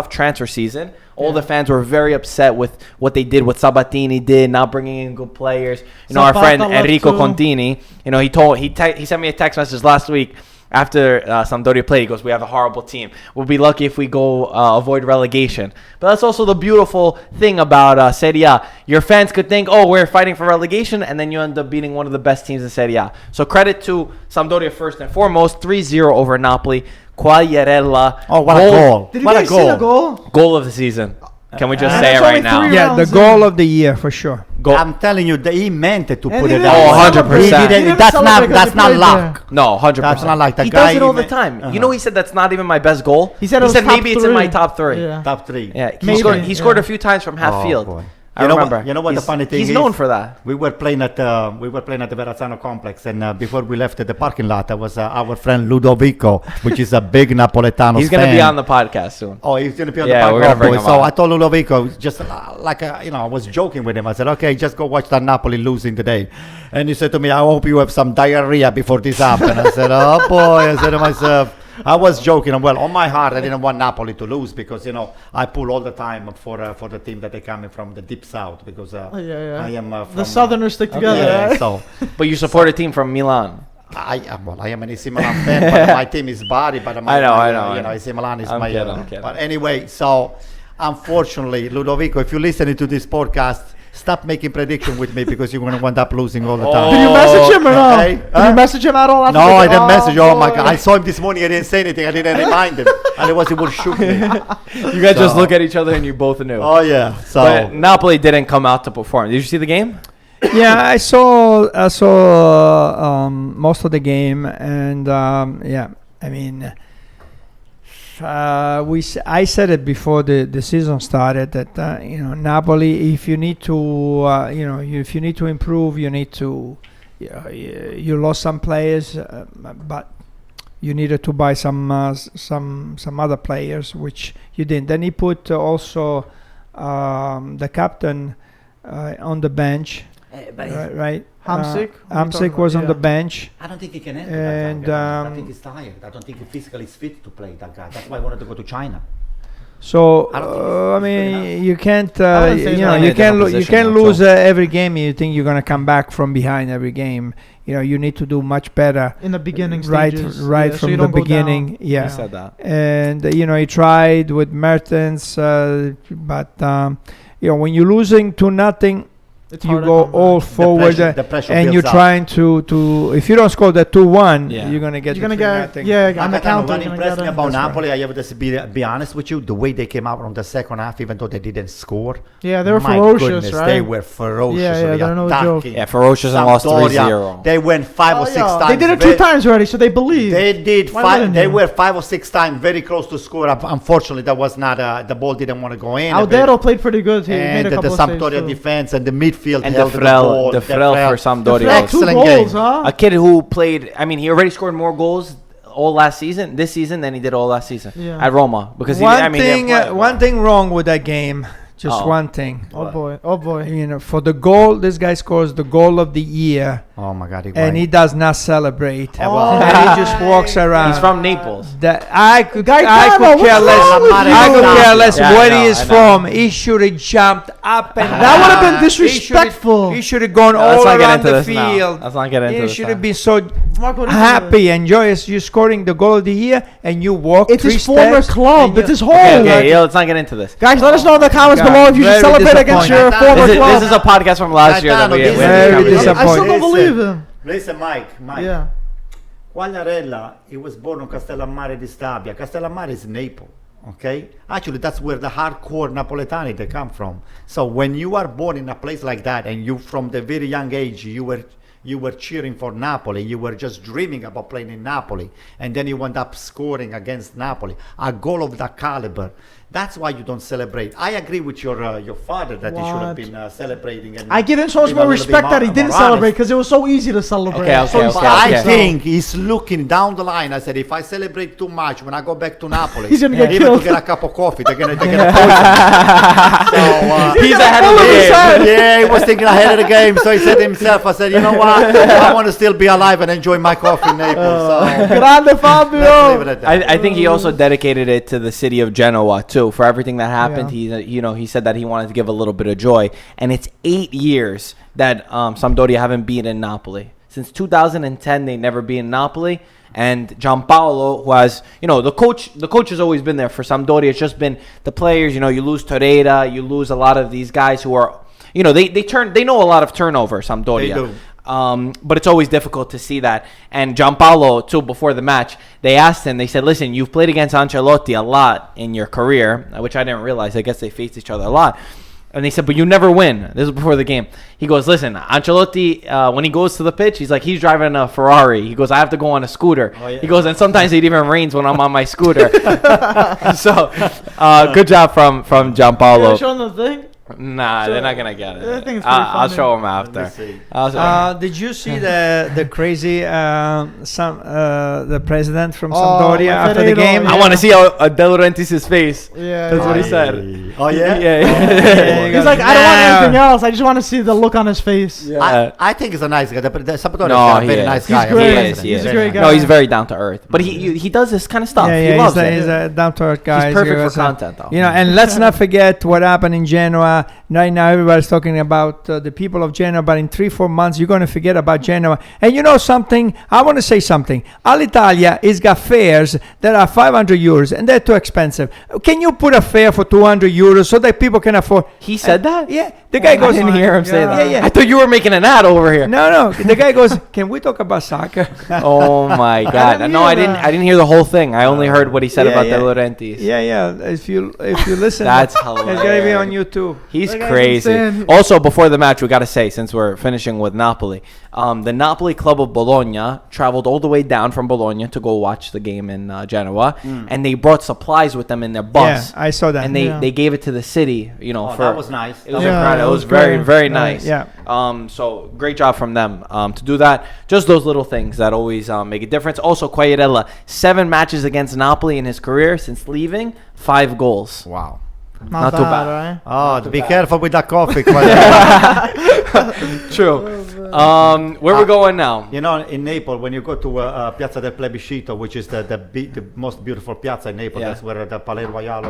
transfer season. All the fans were very upset with what they did, what Sabatini did, not bringing in good players. Our friend Zapata left Enrico too. Contini, he sent me a text message last week after Sampdoria played. He goes, "We have a horrible team. We'll be lucky if we go avoid relegation." But that's also the beautiful thing about Serie A. Your fans could think, "Oh, we're fighting for relegation," and then you end up beating one of the best teams in Serie A. So credit to Sampdoria first and foremost, 3-0 over Napoli. Quagliarella. Oh, what a goal. Did you What a guys see the goal. goal? Goal of the season. Can we just And say it it's right only now? 3 Yeah, the rounds goal in. of the year for sure. Goal. I'm telling you, he meant it to And put he it didn't out. Oh, celebrate 100%. because he didn't That's celebrate not because he played luck. No, 100%. That's not like the he guy. does it all the time. He said that's not even my best goal. He said it was top maybe it's in my 3. top 3. Yeah. Top 3. Yeah, Maybe, he scored a yeah. few times from half Oh, field. boy. I remember. You know what the funny thing is? He's known for that. We were playing at the Verrazzano complex, and before we left at the parking lot, there was our friend Ludovico, which is a big Napoletano. He's going to be on the podcast soon. Oh, he's going to be on Yeah, the we're gonna podcast. bring him So on. I told Ludovico, just I was joking with him. I said, okay, just go watch that Napoli losing today. And he said to me, I hope you have some diarrhea before this happens. I said, oh boy. I said to myself, I was joking. Well, on my heart, I didn't want Napoli to lose because, I pull all the time for the team that they're coming from the deep south because I am from... The Southerners stick together, Yeah, right? so... But you support a team from Milan. I am an AC Milan fan, but my team is Bari. But I know. AC Milan is I'm my. kidding. But anyway, so unfortunately, Ludovico, if you're listening to this podcast, stop making prediction with me because you're going to end up losing all the time. Did you message him or no? Okay. Did you message him at all? No, I didn't message. Oh my boy. God! I saw him this morning. I didn't say anything. I didn't remind him. Otherwise, he would shoot me. You guys just look at each other and you both knew. Oh yeah. So But Napoli didn't come out to perform. Did you see the game? Yeah, I saw most of the game, and I mean, I said it before the season started that Napoli, if you need to if you need to improve, you need to you lost some players, but you needed to buy some other players, which you didn't. Then he put also the captain on the bench. Right. Hamsik was on the bench. I don't think he can enter. And I think he's tired. I don't think he physically is fit to play that guy. That's why I wanted to go to China. So I don't think I mean, you can't wouldn't say that. you can't Different you can't position, lose every game. You think you're gonna come back from behind every game. You need to do much better. In the beginning Right, stages. right so from you the don't go beginning. down. Yeah. You said that. And he tried with Mertens, but when you're losing 2-0, It's you hard to go come back. all forward, the pressure and builds you're up. trying to. If you don't score the 2-1, Yeah. you're gonna get. You're gonna the get 3-0. on the counter. What you're gonna impressed get me in. about That's Napoli, I have to be honest with you, the way they came out from the second half, even though they didn't score. Yeah, they were My ferocious, goodness, right? They were ferocious. Yeah, they're no joke. Yeah, ferocious and lost 3-0. They went 5 or 6 times. They did it 2 times already, so they believe. They did Why 5. wouldn't They you? were 5 or 6 times very close to score. Unfortunately, that was not. The ball didn't want to go in. Aldero played pretty good. He made and a the couple of saves, Sampdoria too. defense and the midfield And held the ball. Frel for Sampdoria. Frel, Excellent 2 goals, game. huh? A kid who played, I mean, he already scored more goals this season than he did all last season Yeah. at Roma. Because One thing wrong with that game. Just Oh. one thing. Oh boy. For the goal, this guy scores the goal of the year, Oh my God! and he does not celebrate. Oh. And he just walks around. he's from Naples. I could Gaetano, care what's less. wrong with I you? could care less Yeah, where I he know, is I know. from. He should have jumped up and That would have been down. disrespectful. He should have gone No, all let's not get around into the this now. field. Let's not get into He this should now. have been so Marco, happy and joyous. You scoring the goal of the year, and you walk. It's 3 his former steps, club. and It's you- his home. Okay, yeah, let's not get into this. Guys, let us know in the comments God, below if you should very celebrate against your disappointing. former This club. is a podcast from last year that we Gaetano, we had Very this conversation. I still disappointing. don't believe him. Listen, Mike. Yeah. Quagliarella, he was born in Castellammare di Stabia. Castellammare is Naples, okay? Actually, that's where the hardcore Napoletani they come from. So when you are born in a place like that, and you from the very young age you were cheering for Napoli, you were just dreaming about playing in Napoli, and then you end up scoring against Napoli, a goal of that caliber. That's why you don't celebrate. I agree with your father that he should have What? been celebrating. And I give him so much been more a little bit respect that he more didn't honest. celebrate because it was so easy to celebrate. Okay, So okay, he okay, stopped I okay. himself. think he's looking down the line. I said, if I celebrate too much when I go back to Napoli, He's gonna get even killed. to get a cup of coffee, they're gonna poison me. He's gonna ahead of the pull his game. head. Yeah, he was thinking ahead of the game, so he said to himself, I said, you know what? I want to still be alive and enjoy my coffee in Naples. So Grande let's leave it Fabio. at that. I think he also dedicated it to the city of Genoa too for everything that happened. He said that he wanted to give a little bit of joy, and it's 8 years that Sampdoria haven't beaten Napoli. Since 2010, they never beaten Napoli. And Gianpaolo, who has, the coach has always been there for Sampdoria. It's just been the players. You lose Torreira, you lose a lot of these guys who are, they know a lot of turnover. Sampdoria. They do. But it's always difficult to see that. And Gianpaolo, too, before the match, they asked him, they said, listen, you've played against Ancelotti a lot in your career, which I didn't realize. I guess they faced each other a lot. And they said, but you never win. This is before the game. He goes, listen, Ancelotti, when he goes to the pitch, he's like, he's driving a Ferrari. He goes, I have to go on a scooter. Oh, yeah. He goes, and sometimes it even rains when I'm on my scooter. So, good job from Yeah, Gianpaolo. showing the thing. Nah, they're not gonna get I it. think it's pretty I'll funny. show them after. see. I'll show Did you see the crazy the president from Oh, Sampdoria after the Federico, game? I want to see how De Laurentiis' face. Yeah, That's what he yeah. said. Oh yeah. Yeah. He's like, I don't want anything else. I just want to see the look on his face. I think he's a nice guy. The Sampdoria No, is a he very is. nice He's guy. great. He's a great guy. No, he's very down to earth. But he does this kind of stuff. Yeah, he yeah, loves he's it. a down-to-earth guy. He's perfect for was, content, though. You know, and let's not forget what happened in Genoa. Right now, everybody's talking about the people of Genoa, but in 3-4 months, you're going to forget about Genoa. And you know something? I want to say something. Alitalia has got fares that are 500 euros, and they're too expensive. Can you put a fare for 200 euros so that people can afford? He said that? Yeah, the guy I goes. didn't hear him say that. Yeah, yeah. I thought you were making an ad over here. No, the guy goes. Can we talk about soccer? Oh my God! didn't No, hear I didn't. that. I didn't hear the whole thing. I only heard what he said Yeah, about yeah. De Laurentiis. Yeah. If you listen, That's it's gonna be hilarious. on YouTube. He's That guy's crazy. insane. Also, before the match, we got to say, since we're finishing with Napoli, the Napoli club of Bologna traveled all the way down from Bologna to go watch the game in Genoa, and they brought supplies with them in their bus. Yeah, I saw that. And Yeah. they gave it to the city, you know, Oh, for that was nice. It was Yeah, incredible. it It was was very, great. very nice. Yeah. So great job from them to do that. Just those little things that always make a difference. Also, Quagliarella, 7 matches against Napoli in his career since leaving, 5 goals. Wow. Not too bad. right? Oh, be careful with that coffee. True. Where we're going now? You know, in Naples, when you go to Piazza del Plebiscito, which is the most beautiful piazza in Naples, Yeah. that's where the Palais Royal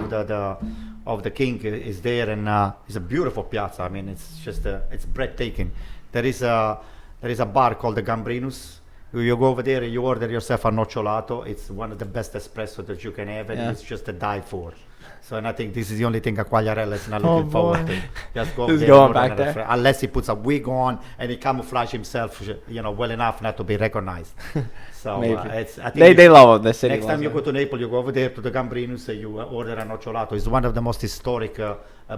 of the king is there, and it's a beautiful piazza. I mean, it's just it's breathtaking. There is a bar called the Gambrinus. You go over there and you order yourself a nocciolato. It's one of the best espresso that you can have, and Yeah. it's just a die for. So, and I think this is the only thing a Quagliarella is not Oh, looking forward boy. to. Just go Who's there going and order back another there? unless he puts a wig on and he camouflage himself, well enough not to be recognized. So Maybe. it's. I think They love him. The city. next time you loves go to Naples, you go over there to the Gambrinus and you order a nocciolato. It's one of the most historic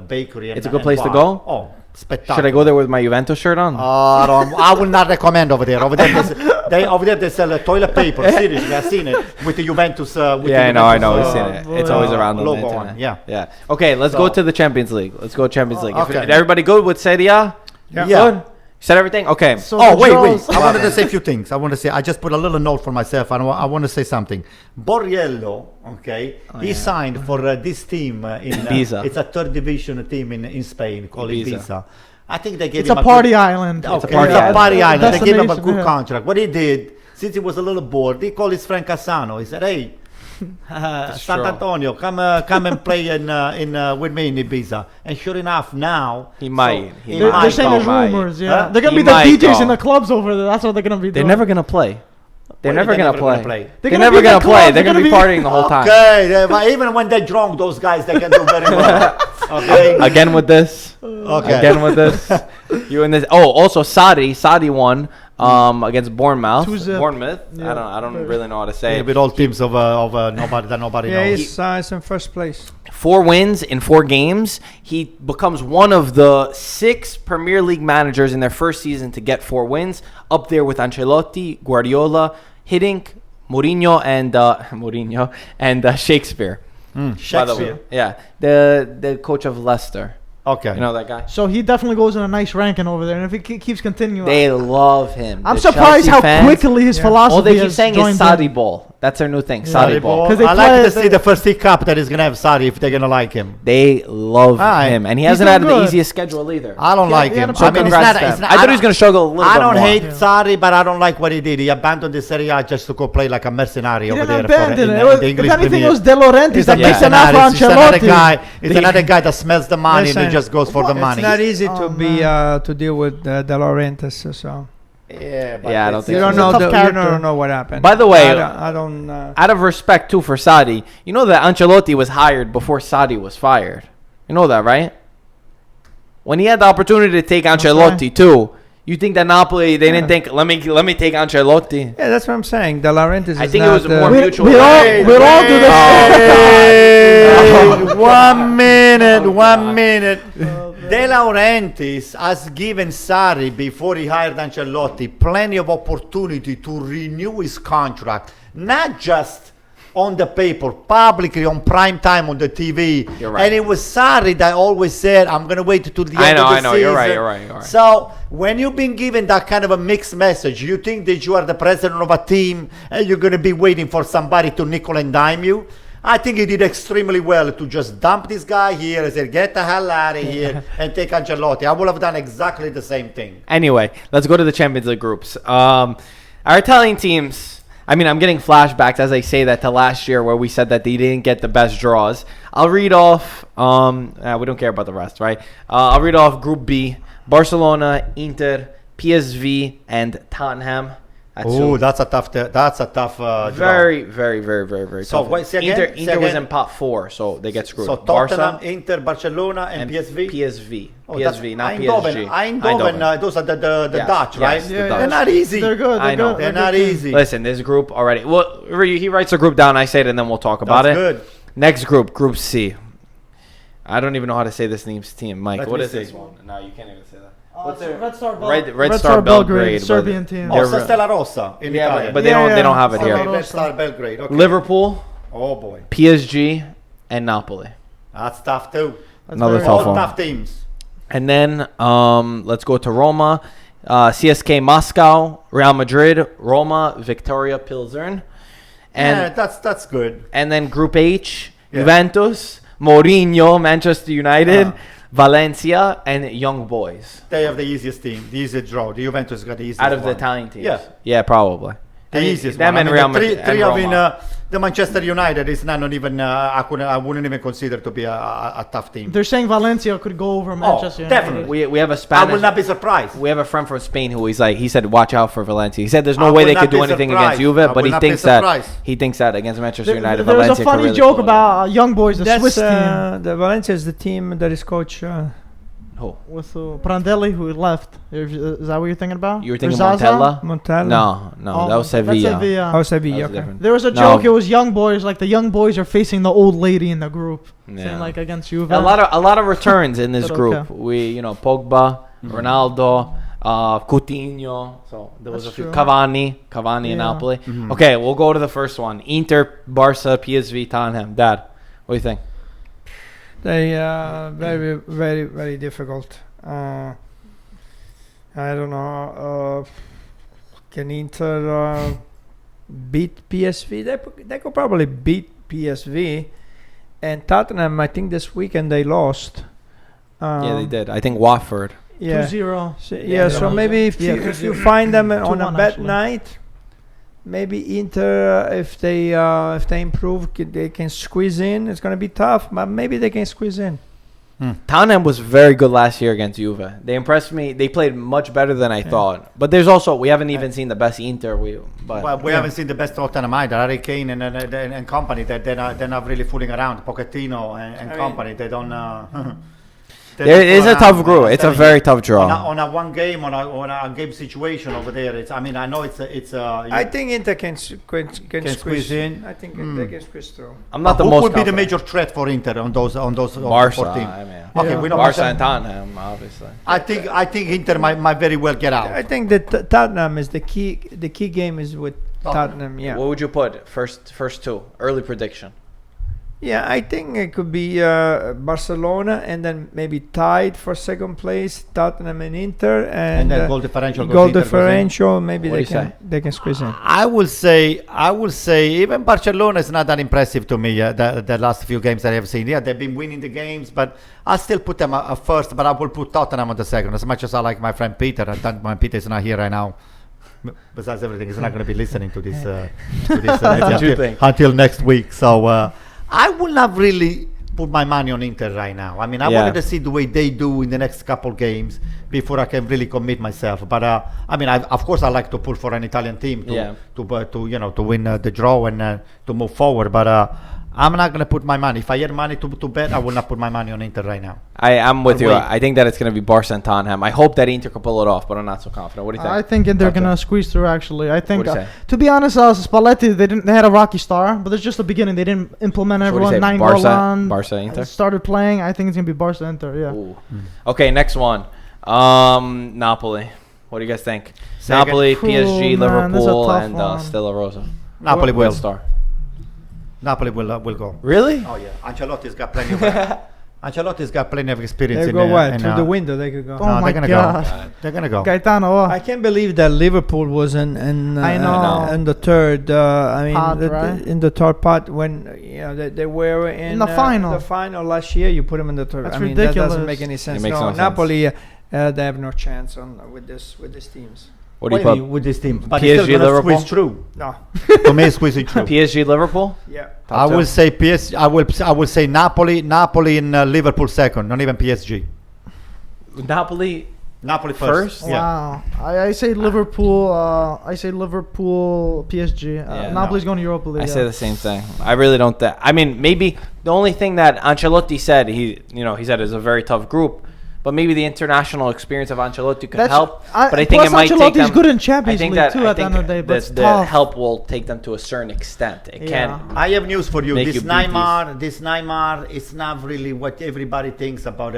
bakery. It's a good place to go? Oh, spectacular. Should I go there with my Juventus shirt on? I will not recommend over there. Over there, they sell toilet paper. Seriously, I've seen it with the Juventus. With Yeah, the I know. Juventus, We've seen it. It's always around on the logo internet. on. Yeah. Yeah. Okay, let's go So- to the Champions League. Let's go Champions League. okay. Is everybody good with Serie A? Yeah. Good? Said everything? Okay. So Oh, the wait. draws- I wanted to say a few things. I just put a little note for myself. I want to say something. Borriello, okay, he signed for this team in Ibiza. It's a third division team in Spain called Ibiza. Ibiza. I think they gave It's him a party good, island. Okay, party it's a island. party island. They gave him a Destination, good yeah. contract. What he did, since he was a little bored, he called his friend Cassano. He said, "Hey, Sant'Antonio, come and play with me in Ibiza." And sure enough, now He might. He They're, might they're saying go, there's might. rumors. Yeah, Huh? they're gonna He be the might DJs go. in the clubs over there. That's what they're gonna be They're doing. never going to play. They're What never are they going never to gonna play. play? They're They're gonna never be in going the to play. clubs. They're They're going to be gonna be- partying the whole time. Okay, but even when they're drunk, those guys they can do very well. Okay. Again with this. Okay. Again with this. You and this. Oh, also Sadi won against Bournemouth. 2-0. Bournemouth. Yeah. I don't really know how to say Yeah, it. with all teams of nobody that nobody Yeah, knows. he's in first place. 4 wins in 4 games. He becomes one of the 6 Premier League managers in their first season to get 4 wins, up there with Ancelotti, Guardiola, Hiddink, Mourinho, and Shakespeare. By the way. Shakespeare. Yeah, the coach of Leicester. Okay. You know that guy? So he definitely goes in a nice ranking over there, and if he keeps continuing, They love him. I'm The surprised Chelsea how fans- quickly his philosophy All they keep has saying is joined Sadi in. ball. That's their new thing, Yeah. Sadi ball. 'Cause they I like play- to see the first League Cup that is gonna have Sari if they're gonna like him. They love Aye. him, and he He's hasn't had doing the good. easiest schedule either. I don't Yeah, like he had him. a So I mean, congrats to him. I thought he was going to struggle a little I bit don't more. hate Yeah. Sari, but I don't like what he did. He abandoned the Serie A just to go play like a mercenary He over didn't there abandon in it. It was, the English if anything, Premier. it was De Laurentiis He's that a makes an offer mercenary. on He's another Ancelotti. guy. He's another guy that smells the money and Listen, he just goes for the money. It's not easy Oh, to be to deal with De Laurentiis. So Yeah, Yeah, I don't think you so. don't He's a know. tough You character. don't know what happened. By the way, I don't. out of respect too for Sadi, you know that Ancelotti was hired before Sadi was fired. You know that, right? When he had the opportunity to take Ancelotti too, you think that Napoli they didn't think let me take Ancelotti? Yeah, that's what I'm saying. De Laurentiis. I is think it not, was more We- mutual. we'll all do this. Hey, 1 minute, 1 minute. De Laurentiis has given Sarri, before he hired Ancelotti, plenty of opportunity to renew his contract. Not just on the paper, publicly on prime time on the TV. You're right. And it was Sarri that always said, I'm going to wait till the end of the I know. season. You're right. So when you've been given that kind of a mixed message, you think that you are the president of a team and you're going to be waiting for somebody to nickel and dime you. I think he did extremely well to just dump this guy here and say, get the hell out of here and take Ancelotti. I would have done exactly the same thing. Anyway, let's go to the Champions League groups. Our Italian teams, I mean, I'm getting flashbacks as I say that to last year where we said that they didn't get the best draws. I'll read off, we don't care about the rest, right? I'll read off Group B, Barcelona, Inter, PSV, and Tottenham. That's a tough draw. Very So tough. wait, say again? Inter was in pot 4, so they get screwed. So Tottenham, Inter, Barcelona, and PSV? PSV. Oh, PSV, not Eindhoven. PSG. Eindhoven, those are the Yes, Dutch, right? yes, the Dutch. They're not easy. They're good. I know. They're not easy. Listen, this group already. Well, he writes the group down. I say it, and then we'll talk about That's it. good. Next group, Group C. I don't even know how to say this name's team. Mike, Let what me is this see. one? No, you can't even say that. Red Star Red Star Belgrade, but Serbian team. Oh, Stella Rossa in Italian. but they don't have it Yeah, here. yeah. Red Star Belgrade. Okay. Liverpool, Oh boy, PSG, and Napoli. that's tough too. Another very tough All one. tough teams. And then let's go to Roma, CSK Moscow, Real Madrid, Roma, Victoria Pilsen, Yeah, and that's good. and then Group H, Yeah. Juventus, Mourinho, Manchester United, Uh-huh. Valencia, and Young Boys. They have the easiest team, the easiest draw. The Juventus got the easiest Out of the one. Italian teams. Yeah. Yeah, probably. The easiest Them one. and Real the three, Madrid three and of in, Roma. the Manchester United is not even. I wouldn't even consider to be a tough team. They're saying Valencia could go over Manchester United. definitely. We have a I Spanish. will not be surprised. We have a friend from Spain who he said watch out for Valencia. He said there's I no way will they not could do be anything surprised. against Juve, I but will he not be thinks that surprised. against Manchester United, There was Valencia a could funny really joke pull it about Young Boys, the That's Swiss team, the Valencia is the team that is coach. Who? with Prandelli who left. Is that what you're thinking about? You were thinking Or Zaza? Montella? Montella. No, Oh, that was that's Sevilla. Sevilla. Oh, That Sevilla. was Okay. different. There was a No. joke. It was Young Boys. Like the Young Boys are facing the old lady in the group, Yeah. saying like against Juve. A lot of returns in this But group. okay. We Pogba, Ronaldo, Coutinho. So there was That's a few. true. Cavani in Yeah. Napoli. Okay, we'll go to the first one. Inter, Barca, PSV, Tottenham. Dad, what do you think? They very difficult. I don't know. Can Inter beat PSV? They could probably beat PSV. And Tottenham, I think this weekend they lost. Yeah, they did. I think Watford. Yeah. 2-0. So, Yeah, so they maybe if you find them on a 2-1 bad actually. night, maybe Inter, if they improve, they can squeeze in. It's gonna be tough, but maybe they can squeeze in. Tottenham was very good last year against Juve. They impressed me. They played much better than I thought. But there's also we haven't even seen the best Inter. Well, we haven't seen the best Tottenham either. Harry Kane and company. They're not really fooling around. Pochettino and company. They don't. They There don't is fool a tough around, group. man. It's a I'm telling very you. tough draw. On a one game, on a game situation over there. I know it's. I think Inter can squeeze in. I think they can squeeze through. I'm not the who most would be the confident. major threat for Inter on those Barca. 14? I mean, Okay, Yeah. we know Barca Barca. and Tottenham, obviously. I think Inter might very well get out. I think that Tottenham is the key. The key game is with Tottenham. Yeah. What would you put first two? Early prediction. Yeah, I think it could be Barcelona and then maybe tied for second place, Tottenham and Inter, and then goal differential. goal Inter goes in. differential. Maybe What do you they can squeeze in. I will say even Barcelona is not that impressive to me. The last few games that I have seen, they've been winning the games, but I still put them first. But I will put Tottenham on the second. As much as I like my friend Peter, and my Peter is not here right now. Besides everything, he's not going to be listening to this, What do you think? until next week. So I will not really put my money on Inter right now. I mean, I wanted to see the way they do in the next couple games before I can really commit myself. But I mean, of course, I like to pull for an Italian team to win the draw and to move forward. But I'm not going to put my money. If I had money to bet, I will not put my money on Inter right now. I'm with you. wait. I think that it's going to be Barca and Tottenham. I hope that Inter can pull it off, but I'm not so confident. What do you think? I think they're Okay. gonna squeeze through. Actually, I think. What do you say? To be honest, Spalletti they had a rocky start, but it's just the beginning. They didn't implement So what do you everyone. say, 9 Barca- goal on. Barca, Inter? Started playing. I think it's gonna be Barca Inter. Yeah. Ooh. Okay, next one. Napoli. What do you guys think? Second. Napoli, Cool, PSG, man, this is a Liverpool, tough and one. Stella Rosa. Napoli Red will. Star. Napoli will go. Really? Oh yeah, Ancelotti's got plenty. Ancelotti's got plenty of experience They in go what? in, Through the window they could go. Oh my they're gonna God. go. They're gonna go. Gaetano, oh. I can't believe that Liverpool was in I know. in the third. I mean, Pot, right? in the third pot when they were in the final. The final last year, you put them in the third. That's I mean, ridiculous. that doesn't make any sense. makes no sense. Napoli, they have no chance with these teams. What do you put? with this team? But PSG, it's still gonna Liverpool? squeeze through. No. For me, squeezing through. PSG, Liverpool. Yeah. I will say PSG. I will say Napoli in Liverpool second, not even PSG. Napoli. Napoli First? first. Yeah. Wow. I say Liverpool. I say Liverpool, PSG. Yeah, Napoli's going to Europa League. I say the same thing. I really don't. I mean, maybe the only thing that Ancelotti said, he said it's a very tough group, but maybe the international experience of Ancelotti could help. But I think plus it might take Ancelotti's them. good in Champions I think League that too. I At the think end of the day, but it's the tough. help will take them to a certain extent. It Yeah. can. I have news for you. Make This you beat Neymar is not really what everybody thinks about.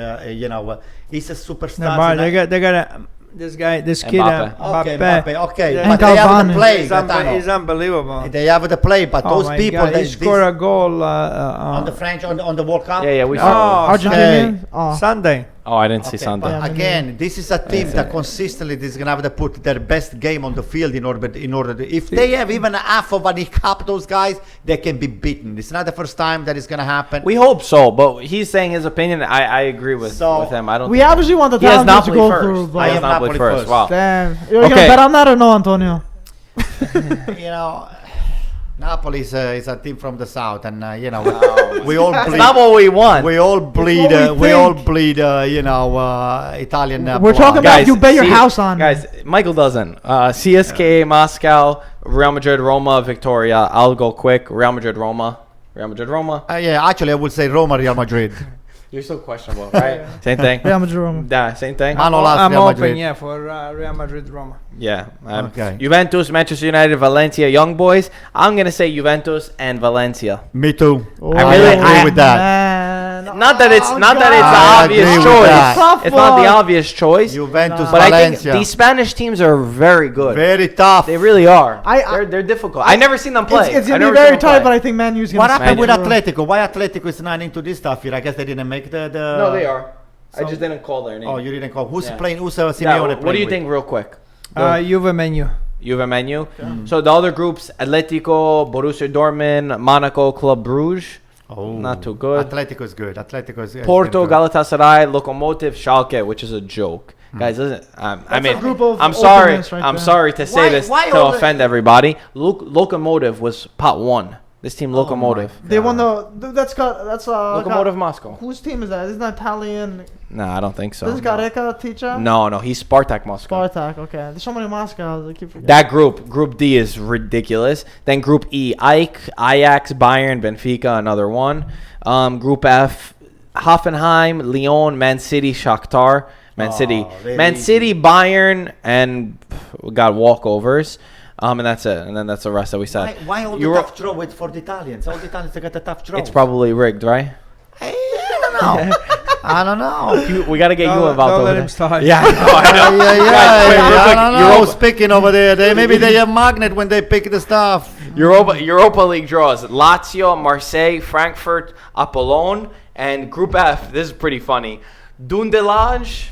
He's a superstar. Neymar, they got this kid. Mbappe. Okay, Mbappe, okay. And But they have Cavani. the play. He's unbelievable. They have the play, but Oh those my people God, they he scored a goal on the French on the World Cup. Yeah, we Oh, saw. Argentinian. Oh. Sunday. Oh, I didn't see Okay, Sunday. but Yeah, again, this is a team that consistently is gonna have to put their best game on the field in order to. If they have even half of an hiccup, those guys, they can be beaten. It's not the first time that it's gonna happen. We hope so, but he's saying his opinion. I agree with him. I don't. We obviously want the He has Italians to Napoli go first. through, I but have Napoli Napoli first. first. Wow. damn, you're Okay. gonna bet on that or no, Antonio? you know, Napoli is a team from the south, and we all That's bleed. not what we want. We all bleed. what we We all think. bleed. Italian. We're talking blood. about you bet your house on. Guys, Michael doesn't. CSK, Moscow, Real Madrid, Roma, Victoria. I'll go quick. Real Madrid, Roma. Real Madrid, Roma. Yeah, actually, I would say Roma, Real Madrid. You're so questionable, right? Same thing. Real Madrid, Roma. Yeah, same thing. Manolas, I'm Real open, Madrid. yeah, for Real Madrid, Roma. Yeah. Okay. Juventus, Manchester United, Valencia, Young Boys. I'm gonna say Juventus and Valencia. Me too. I really- agree with that. Man. Not that it's Oh, not that it's God. the I obvious agree with choice. that. Tough It's not the one. obvious choice. Juventus, But I Valencia. think these Spanish teams are very good. Very tough. They really are. I- they're difficult. I never seen them play. It's I gonna never be seen very them tight, play. but I think Man U's gonna. What happened with smash through. Atletico? Why Atletico is not into this stuff here? I guess they didn't make the. No, they are. I So- just didn't call their name. Oh, you didn't call. Who's Yeah. playing? Who's Yeah, Simeone what do playing you with? think, real quick? Juve menu. Juve menu. So the other groups: Atletico, Borussia Dortmund, Monaco, Club Bruges. Oh, Not too good. Atletico is good. Atletico is. Porto, good. Galatasaray, Lokomotiv, Schalke, which is a joke. Guys, listen, I mean, a group of I'm sorry. openness right I'm there. sorry to say Why- this why to all the- offend everybody. Lokomotiv was pot one. This team, Lokomotiv. They won that's Lokomotiv Moscow. Whose team is that? Isn't that Italian? No, I don't think so. This is Gareca teacher. No, he's Spartak Moscow. Spartak. Okay, there's so many Moscows. I keep forgetting. That Group D is ridiculous. Then Group E, Ajax, Bayern, Benfica, another one. Group F, Hoffenheim, Lyon, Man City, Shakhtar. Man City, Bayern, and we got walkovers. And that's it. And then that's the rest that we said. Why all the Euro- tough draw with for the Italians? All the Italians they got a tough draw. It's probably rigged, right? I don't know. I don't know. We got to get you Don't involved let over him there. start. Yeah, I know, I know. Yeah, Guys, wait, real I quick, don't know. Europa- Speaking over there, maybe they have magnet when they pick the stuff. Europa League draws: Lazio, Marseille, Frankfurt, Apollon, and Group F. This is pretty funny. Dundelage,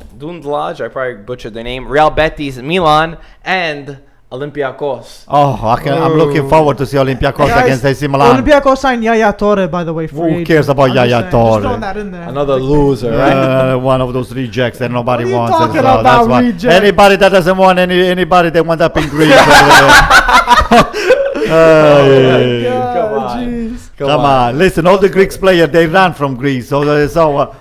I probably butchered the name. Real Betis, Milan, and Olympiacos. Oh, I'm looking forward to see Olympiacos Guys, against AC Milan. Olympiacos signed Yaya Torre, by the way. free Who agent. cares about I'm just Yaya saying, Torre? Just throwing that in there. Another loser, right? One of those rejects that nobody What are you wants. talking So about, that's why reject? anybody that doesn't want anybody they want up in Greece. God, Come on. jeez. Come on, listen. All the Greeks players they ran from Greece. So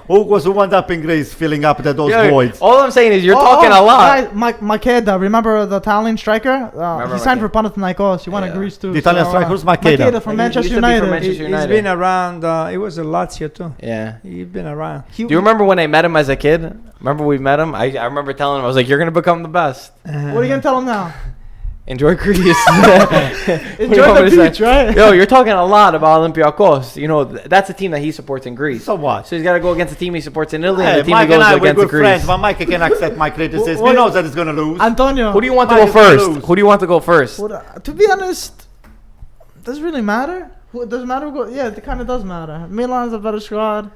who went up in Greece, filling up those Yeah, voids? all I'm saying is you're talking a lot. Guys, Makeda, remember the Italian striker? Remember He signed Makeda. for Panathinaikos. He went to Yeah. Greece too. The Italian striker, who's Makeda? Makeda from He Manchester used to be from United. Manchester He's United. been around. It was a Lazio too. Yeah. He's been around. He- Do you remember when I met him as a kid? Remember we met him? I remember telling him, I was like, you're going to become the best. What are you gonna tell him now? Enjoy Greece. Enjoy the beach, right? Yo, you're talking a lot about Olympiacos. You know, that's a team that he supports in Greece. So what? So he's got to go against the team he supports in Italy Hey, and the team Mike he and goes I, we're against in good friends, Greece. but Mike can accept my criticism. What- He knows that he's going to lose. Antonio. Who do you want to Mike go is gonna first? lose. Who do you want to go first? To be honest, does it really matter? It doesn't matter. Yeah, it kind of does matter. Milan's a better squad.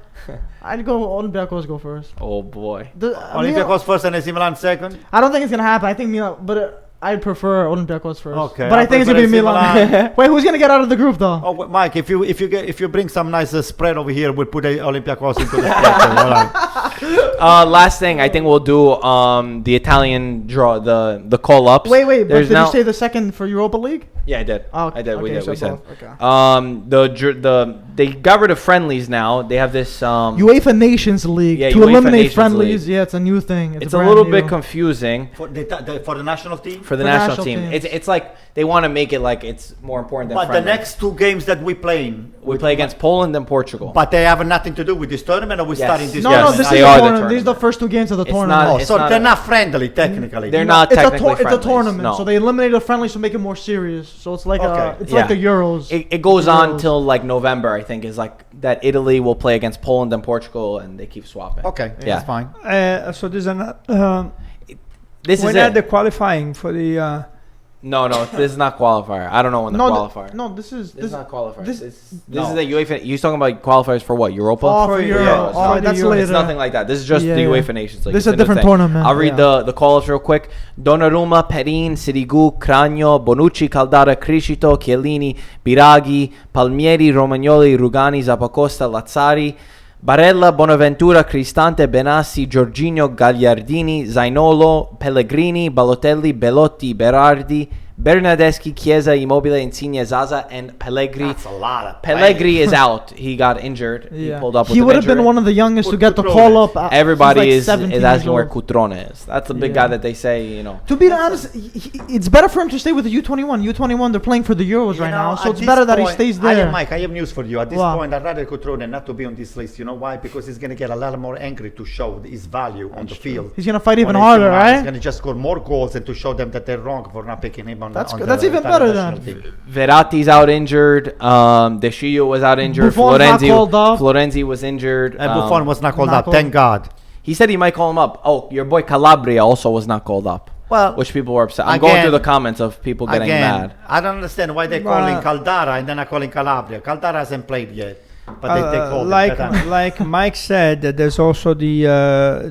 I'd go Olympiacos go first. Oh boy. Olympiacos first and AC Milan second. I don't think it's gonna happen. I think Milan, but I'd prefer Olympiacos first. Okay, but I think it's gonna be prefer AC Milan. Wait, who's gonna get out of the group though? Oh, Mike, if you bring some nice spread over here, we'll put Olympiacos into the spread. All right. Last thing, I think we'll do the Italian draw, the call ups. Wait, but did you say the second for Europa League? Yeah, I did. Oh, I did. We okay, did. so We said. both, okay. They got rid of friendlies now. They have this UEFA Nations League Yeah, to UEFA eliminate Nations friendlies. League. Yeah, it's a new thing. It's a little bit confusing For the national team. for the For national national team. teams. It's like they want to make it like it's more important than But the friendlies. next two games that we playing, we play against Poland and Portugal. but they have nothing to do with this tournament, or we Yes. starting this No, tournament? this is they the are the tournament. These are the tournament. first two games of the It's tournament. not- Oh, it's so not they're a- not friendly technically. They're No, not it's technically it's a friendlies, tournament, no. so they eliminated the friendlies to make it more serious. So it's like Okay. it's Yeah. like the Euros. It goes The on Euros. till like November, I think, is like that Italy will play against Poland and Portugal, and they keep swapping. Okay, Yeah. that's fine. So there's another. This We're is not it. the qualifying for the. No, this is not qualifier. I don't know when the qualifier. This is This is not qualifier. this- This No. is the UEFA. You're talking about qualifiers for what? Europa? Oh, For for Euro. Euro. Yeah, Oh, it's that's Euro. later. It's nothing like that. This is just Yeah, the yeah. UEFA Nations League. This is It's a different thing. tournament. I'll read the call-ups real quick. Donnarumma, Perin, Sirigu, Cragno, Bonucci, Caldara, Criscito, Chiellini, Biraghi, Palmieri, Romagnoli, Rugani, Zappacosta, Lazzari, Barella, Bonaventura, Cristante, Benassi, Giorginio, Gagliardini, Zainolo, Pellegrini, Balotelli, Belotti, Berardi, Bernardeschi, Chiesa, Immobile, Insigne, Zaza, and Pellegrini. That's a lot of Pellegrini is out. He got injured. He Yeah. pulled up with He an would have been injury. one of the youngest to With get the Cutrone. call up. Everybody He's like is 17 asking years where old. Cutrone is. That's the big Yeah. guy that they say, you know. To be honest, it's better for him to stay with the U21. U21, they're playing for the Euros You right know, now, so at it's this better that he point- stays there. Mike, I have news for you. At this Wow. point, I'd rather Cutrone not to be on this list. You know why? Because he's going to get a lot more angry to show his value on the field. He's gonna fight even On AC harder, Milan. He's right? going to just score more goals and to show them that they're wrong for not picking him on That's on good. the That's even Italian better national then. team. Verratti's out injured. De Sciglio was out injured. Buffon's not called up. Florenzi was injured. And Buffon was not called not up. called. Thank God. He said he might call him up. Oh, your boy Calabria also was not called up. Well, Which people were upset. I'm going again- through the comments of people getting mad. I don't understand why they're calling Caldara and then are calling Calabria. Caldara hasn't played yet, but they call him. like Mike said, that there's also the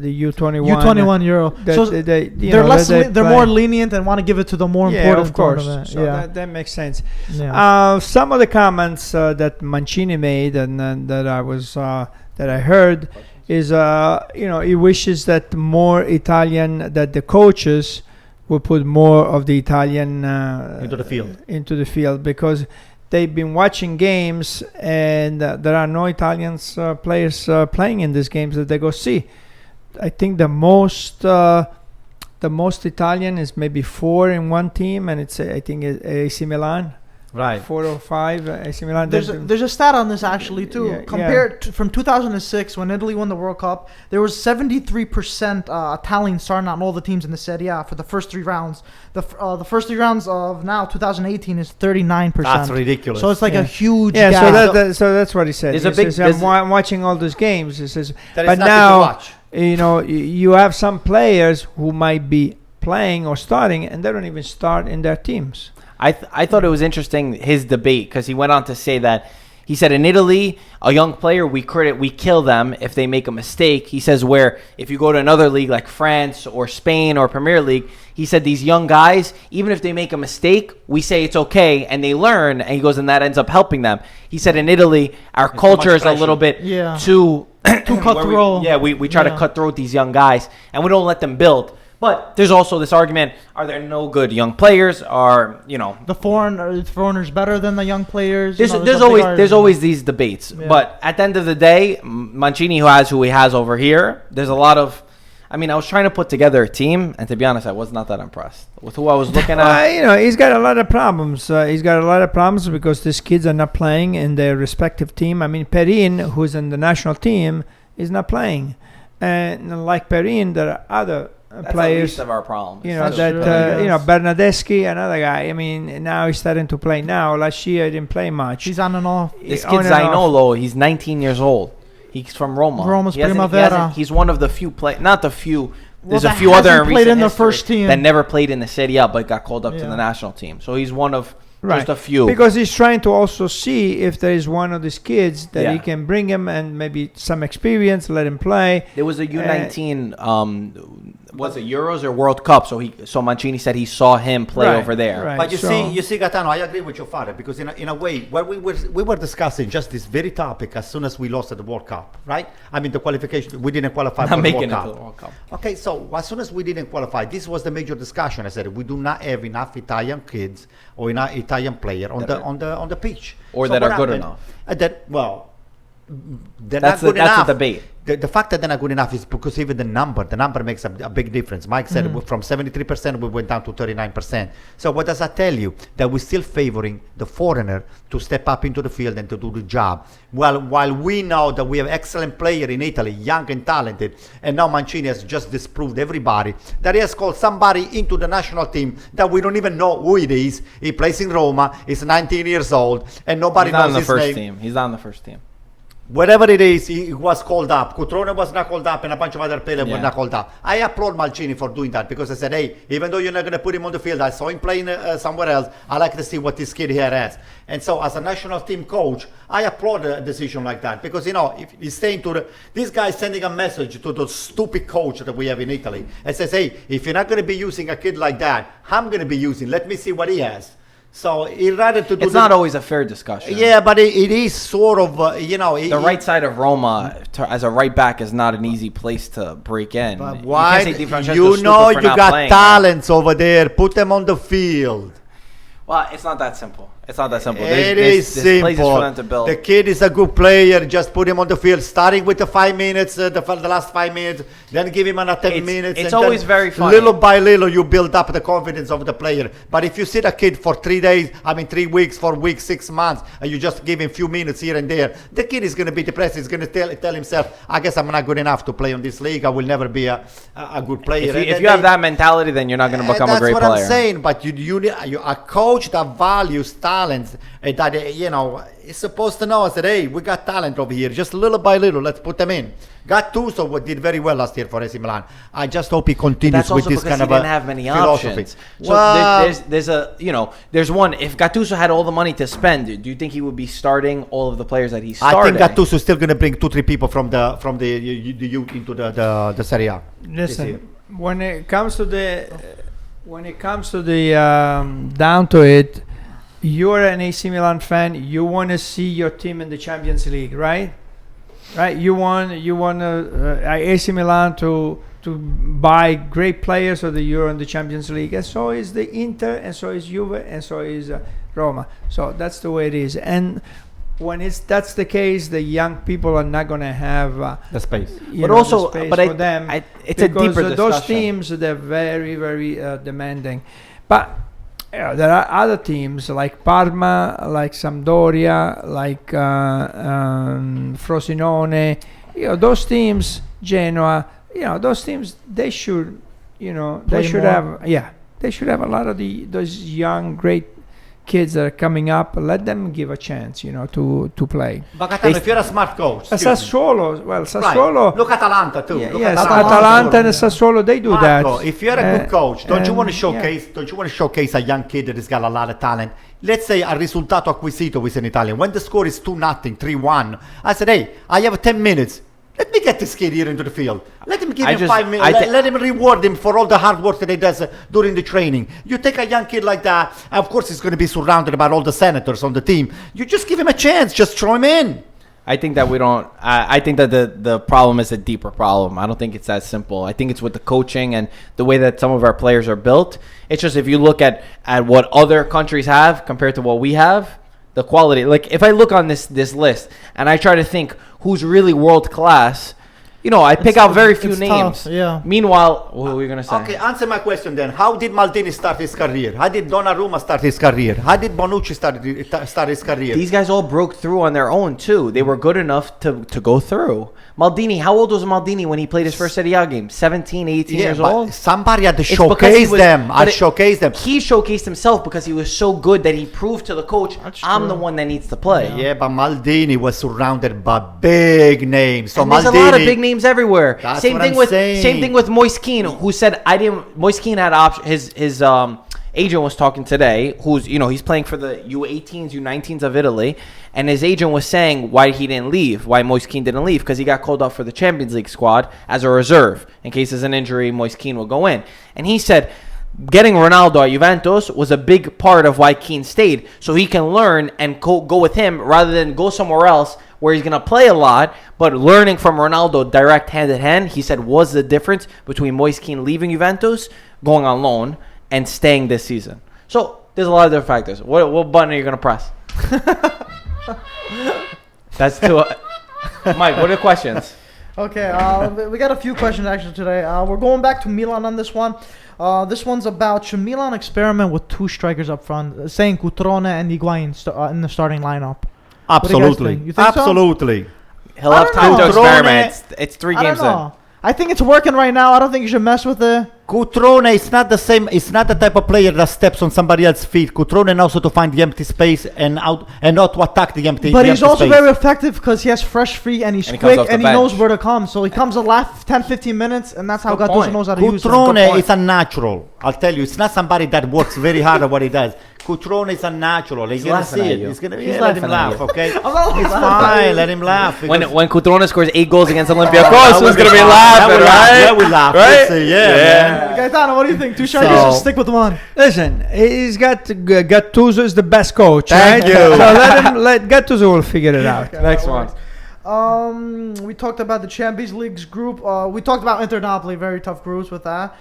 U21. U21 Euro. That So they, you they're know, less. that They're play. more lenient and want to give it to the more Yeah, important of course. tournament. So Yeah. that makes sense. Yeah. Some of the comments that Mancini made and that I was that I heard is he wishes that more Italian, that the coaches will put more of the Italian into the field because they've been watching games and there are no Italians players playing in these games that they go see. I think the most Italian is maybe 4 in one team, and it's I think AC Milan. Right. 4 or 5 AC Milan. There's a stat on this actually too. Yeah, Compared to, from 2006 when Italy won the World Cup, there was 73% Italians starting on all the teams in the Serie A for the first 3 rounds. The first 3 rounds of now 2018 is 39%. That's ridiculous. So it's like Yeah. a huge Yeah, gap. so that's what he said. There's He a big- says, there's- I'm watching all those games. He says, There is but nothing to now watch. you have some players who might be playing or starting, and they don't even start in their teams. I thought it was interesting, his debate, because he went on to say that he said in Italy, a young player, we kill them if they make a mistake. He says where if you go to another league like France or Spain or Premier League, he said these young guys, even if they make a mistake, we say it's okay and they learn. And he goes, and that ends up helping them. He said in Italy, our culture is a little bit too cutthroat. we try to cut throat these young guys and we don't let them build. But there's also this argument: are there no good young players? Are the foreigners better than the young players? There's a big always argument. always these debates. Yeah. But at the end of the day, Mancini, who he has over here, there's a lot of. I mean, I was trying to put together a team, and to be honest, I was not that impressed with who I was looking at. He's got a lot of problems. He's got a lot of problems because these kids are not playing in their respective team. I mean, Perin, who's in the national team, is not playing. And like Perin, there are other That's players. the least of our problems. That's That true. Bernardeschi, another guy. I mean, now he's starting to play. Now last year he didn't play much. He's on and off. This On kid and off. Zainolo, he's 19 years old. He's from Roma. Roma's He hasn't- Primavera. he's one of the few not the few. There's a that few other hasn't in played recent in the history first team. that never played in the Serie A but got called up to Yeah. the national team. So he's one of Right. Just a few. Because he's trying to also see if there is one of these kids that he Yeah. can bring him and maybe some experience, let him play. There was a U19, was it Euros or World Cup? So Mancini said he saw him play Right, over there. right. But So- you see, Gaetano, I agree with your father because in a way, where we were discussing just this very topic as soon as we lost at the World Cup, right? I mean, the qualification, we didn't qualify Not for the making World it Cup. to the World Cup. Okay, so as soon as we didn't qualify, this was the major discussion. I said we do not have enough Italian kids or enough Italian player on the pitch, Or So that what are good happened? enough. They're That's not good that's enough. the debate. The fact that they're not good enough is because even the number makes a big difference. Mike said from 73% we went down to 39%. So what does that tell you? That we're still favoring the foreigner to step up into the field and to do the job. While we know that we have excellent player in Italy, young and talented, and now Mancini has just disproved everybody that he has called somebody into the national team that we don't even know who it is. He plays in Roma, he's 19 years old, and nobody He's not on knows the his first name. team. He's not on the first team. Whatever it is, he was called up. Cutrone was not called up, and a bunch of other players were Yeah. not called up. I applaud Mancini for doing that because I said, hey, even though you're not going to put him on the field, I saw him playing somewhere else. I like to see what this kid here has. And so, as a national team coach, I applaud a decision like that because if he's saying this guy is sending a message to the stupid coach that we have in Italy and says, hey, if you're not going to be using a kid like that, I'm going to be using. Let me see what he has. So he rather to do. It's not always a fair discussion. Yeah, but it is sort of The right side of Roma as a right back is not an easy place to break in. But You why? can't say Di Francesco's You stupid know for you not got playing. talents over there. Put them on the field. Well, it's not that simple. It's not that simple. It There's is places simple. for them to build. The kid is a good player. Just put him on the field, starting with the 5 minutes, the last 5 minutes. Then give him another 10 It's- minutes. it's and always then very funny. Little by little, you build up the confidence of the player. But if you sit a kid for 3 days, 3 weeks, 4 weeks, 6 months, and you just give him a few minutes here and there, the kid is going to be depressed. He's going to tell himself, I guess I'm not good enough to play on this league. I will never be a good player. If you have that mentality, then you're not going to become a great That's what player. I'm saying. But you a coach that values talents, that is supposed to know. I said, hey, we got talent over here. Just little by little, let's put them in. Gattuso did very well last year for AC Milan. I just hope he continues That's with also this because kind he of didn't have many philosophy. options. So Well, there's one. If Gattuso had all the money to spend, do you think he would be starting all of the players that he's I starting? think Gattuso is still going to bring 2-3 people from the youth into the Serie A. this year. Listen, when it comes to the down to it, you're an AC Milan fan. You want to see your team in the Champions League, right? Right. You want AC Milan to buy great players so that you're in the Champions League, and so is the Inter, and so is Juve, and so is Roma. So that's the way it is. And when that's the case, the young people are not going to have The space. But also, the space but for them. it's a Because deeper those discussion. teams, they're very, very demanding. But there are other teams like Parma, like Sampdoria, like Frosinone. Those teams, Genoa. Those teams, they should, they Play should more. they should have a lot of those young, great kids that are coming up. Let them give a chance, to play. But Gaetano, if you're a smart coach, excuse me. Sassuolo, Right. Look at Atalanta too. Look Yes, at Atalanta and Sassuolo, they do Marco, that. if you're a good coach, don't you want to yeah. showcase? Don't you want to showcase a young kid that has got a lot of talent? Let's say a risultato acquisito with an Italian. When the score is 2-0, 3-1, I said, hey, I have 10 minutes. Let me get this kid here into the field. Let him give him 5 minutes. Let him reward him for all the hard work that he does during the training. You take a young kid like that, and of course he's going to be surrounded by all the senators on the team. You just give him a chance. Just throw him in. I think that we don't. I think that the problem is a deeper problem. I don't think it's that simple. I think it's with the coaching and the way that some of our players are built. It's just if you look at what other countries have compared to what we have, the quality. Like if I look on this list and I try to think who's really world class, I pick out very few it's names. tough, yeah. Meanwhile, what were you gonna say? Okay, answer my question then. How did Maldini start his career? How did Donnarumma start his career? How did Bonucci start his career? These guys all broke through on their own too. They were good enough to go through. Maldini, how old was Maldini when he played his first Serie A game? 17, 18 years but old? somebody had to It's because he showcase was- them. but Showcase them. He showcased himself because he was so good that he proved to the coach, That's I'm true. the one that needs to play. Yeah, but Maldini was surrounded by big names. So And there's Maldini, a lot of big names everywhere. That's Same what thing I'm with saying. same thing with Moise Kean, who said Moise Kean had agent was talking today, who's, he's playing for the U18s, U19s of Italy, and his agent was saying why he didn't leave, why Moise Kean didn't leave, because he got called up for the Champions League squad as a reserve. In case there's an injury, Moise Kean will go in. And he said getting Ronaldo at Juventus was a big part of why Kean stayed, so he can learn and go with him rather than go somewhere else where he's going to play a lot, but learning from Ronaldo direct hand-in-hand, he said, was the difference between Moise Kean leaving Juventus, going on loan, and staying this season. So there's a lot of different factors. What button are you going to press? That's two. Mike, what are the questions? Okay, we got a few questions actually today. We're going back to Milan on this one. This one's about, should Milan experiment with two strikers up front, saying Cutrone and Higuain in the starting lineup? Absolutely. You think so? Absolutely. He'll have time to experiment. It's 3 I games don't know. I think it's working right now. I don't think you should mess with it. Cutrone is not the same. It's not the type of player that steps on somebody else's feet. Cutrone knows how to find the empty space and not to attack the empty. But the he's empty also space. very effective because he has fresh feet and he's And he comes quick off the and he bench. knows where to come. So he comes a last 10, 15 minutes, and that's how Good Gattuso point. knows how to use him. Cutrone is a natural. I'll tell you, it's not somebody that works very hard at what he does. Cutrone is a natural. He's gonna laughing see at it. you. He's gonna He's let him laughing at laugh. you. Okay, I'm not it's laughing. fine. Let him laugh. When because- Cutrone scores 8 goals against That Olympiacos, would who's going to be fine. laughing, right? Yeah, we laugh. Right? Yeah, man. Gaetano, what do you think? Two strikers, So- just stick with one. Listen, he's got Gattuso is the best coach. Thank right? you. So let Gattuso will figure it out. Next one. We talked about the Champions League's group. We talked about Inter Napoli, very tough groups with that.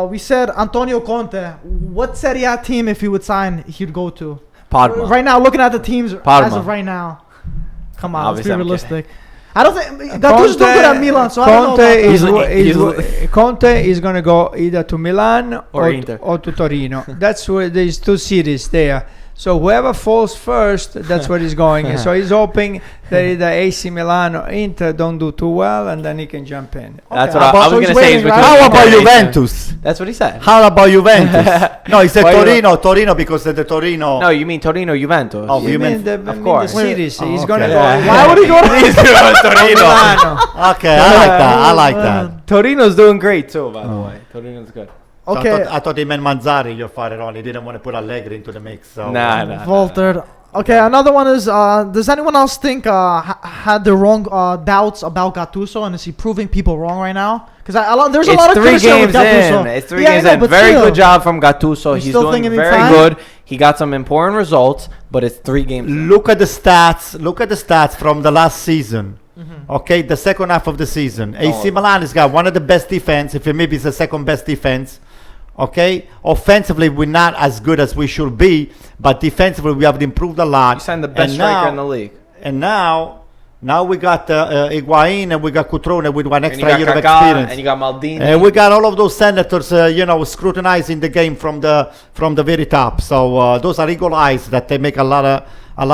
We said Antonio Conte. What Serie A team, if he would sign, he'd go to? Parma. Right now, looking at the teams Parma. as of right now. Come on, Obviously, I'm let's be realistic. I don't think Gattuso's doing good at Milan, so I don't know. Conte About He's- Conte is going to go either to Milan Or Inter. or to Torino. That's where there's 2 cities there. So whoever falls first, that's where he's going. So he's hoping that either AC Milan or Inter don't do too well, and then he can jump in. That's Okay. what I So was he's going to say. waiting, right? How about Juventus? Juventus? That's what he said. How about Juventus? No, he said Why you- Torino. Torino because the Torino. No, you mean Torino, Juventus. Oh, You you mean mean? the course. cities? Wait. He's Oh, going to okay. go. Yeah. Why would he go to He's doing Torino. Milano. Okay, I like that. I like that. Torino's doing great too, by the way. Torino's good. So Okay, I thought he meant Manzari, your father on. He didn't want to put Allegri into the mix. So. Nah. Volter. Okay, another one is, does anyone else think had the wrong doubts about Gattuso, and is he proving people wrong right now? Because there's a lot It's of 3 criticism with games Gattuso. in. It's 3 Yeah, I games know, in. but Very still. good job from Gattuso. You He's still doing thinking it's very time? good. He got some important results, but it's 3 games in. Look at the stats. Look at the stats from the last season. Okay, the second half of the season. AC Milan has got one of the best defense. If it maybe it's the second best defense. Okay, offensively we're not as good as we should be, but defensively we have improved a lot. You signed the best And striker now- in the league. And now we got Higuain and we got Cutrone with one And you extra got year of Kaká, experience. and you got Maldini. And we got all of those senators, scrutinizing the game from the very top. So those are eagle eyes that they make a lot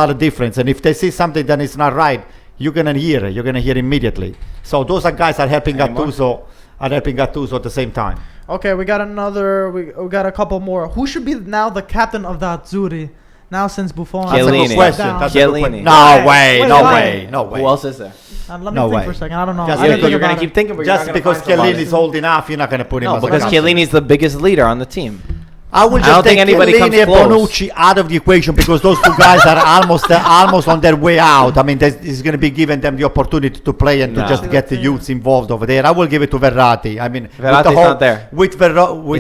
of difference. And if they see something that is not right, you're gonna hear it. You're gonna hear immediately. So those are guys that are helping Any more? Gattuso at the same time. Okay, we got another. We got a couple more. Who should be now the captain of the Azzurri? Now since Buffon. That's a Chiellini. good question. Down. That's a good Chiellini. question. Wait, No way. wait, No why? way. No way. Who else is there? Let me No think way. for a second. I don't know. Just I didn't think you're going about to keep it. thinking, but you're Just not gonna because find somebody. Chiellini is old enough, you're not going to put him No, as a because captain. Chiellini is the biggest leader on the team. I will I just don't think take anybody comes Chiellini and close. Bonucci out of the equation because those 2 guys are almost on their way out. I mean, he's going to be giving them the opportunity to play and No. to just get the youths involved over there. I will give it to Verratti. I mean, Verratti's not there. with He's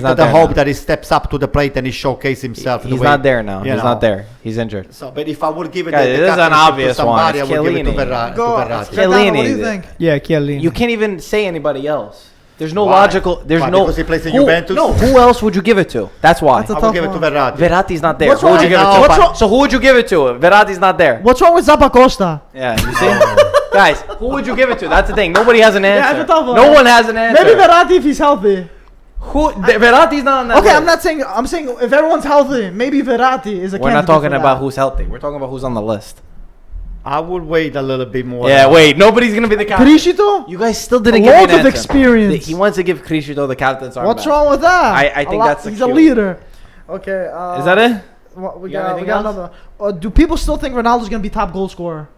not the there hope now. that he steps up to the plate and he showcases himself. He's not there now. you He's know. not there. He's injured. So, but if I would give it Guys, the this is an captainship obvious to somebody, one. I would give it to Chiellini. Verratti. Go. Verratti. Gaetano, what do you Chiellini. think? Yeah, Chiellini. You can't even say anybody else. There's no Why? logical. There's Why? no. Because he plays in who- Juventus? No. Who else would you give it to? That's why. That's a I tough would give it to one. Verratti. Verratti's not there. What's Who would wrong- you give it No, to? but- What's wrong- So who would you give it to? Verratti's not there. What's wrong with Zappacosta? Yeah, you see, guys, who would you give it to? That's the thing. Nobody has an Yeah, answer. it's a tough one. No one has an answer. Maybe Verratti if he's healthy. Who? Verratti's not on that. Okay, list. I'm not saying. I'm saying if everyone's healthy, maybe Verratti is a. We're not candidate talking for about that. who's healthy. We're talking about who's on the list. I would wait a little bit more. Yeah, wait. Nobody's gonna be the captain. Criscito? You guys still didn't give me Loads an of answer. experience. He wants to give Criscito the captain's armband. What's wrong with that? I think that's the he's a cue. leader. Okay. Is that it? We You got got anything another. Do people still think Ronaldo's gonna be top goal scorer?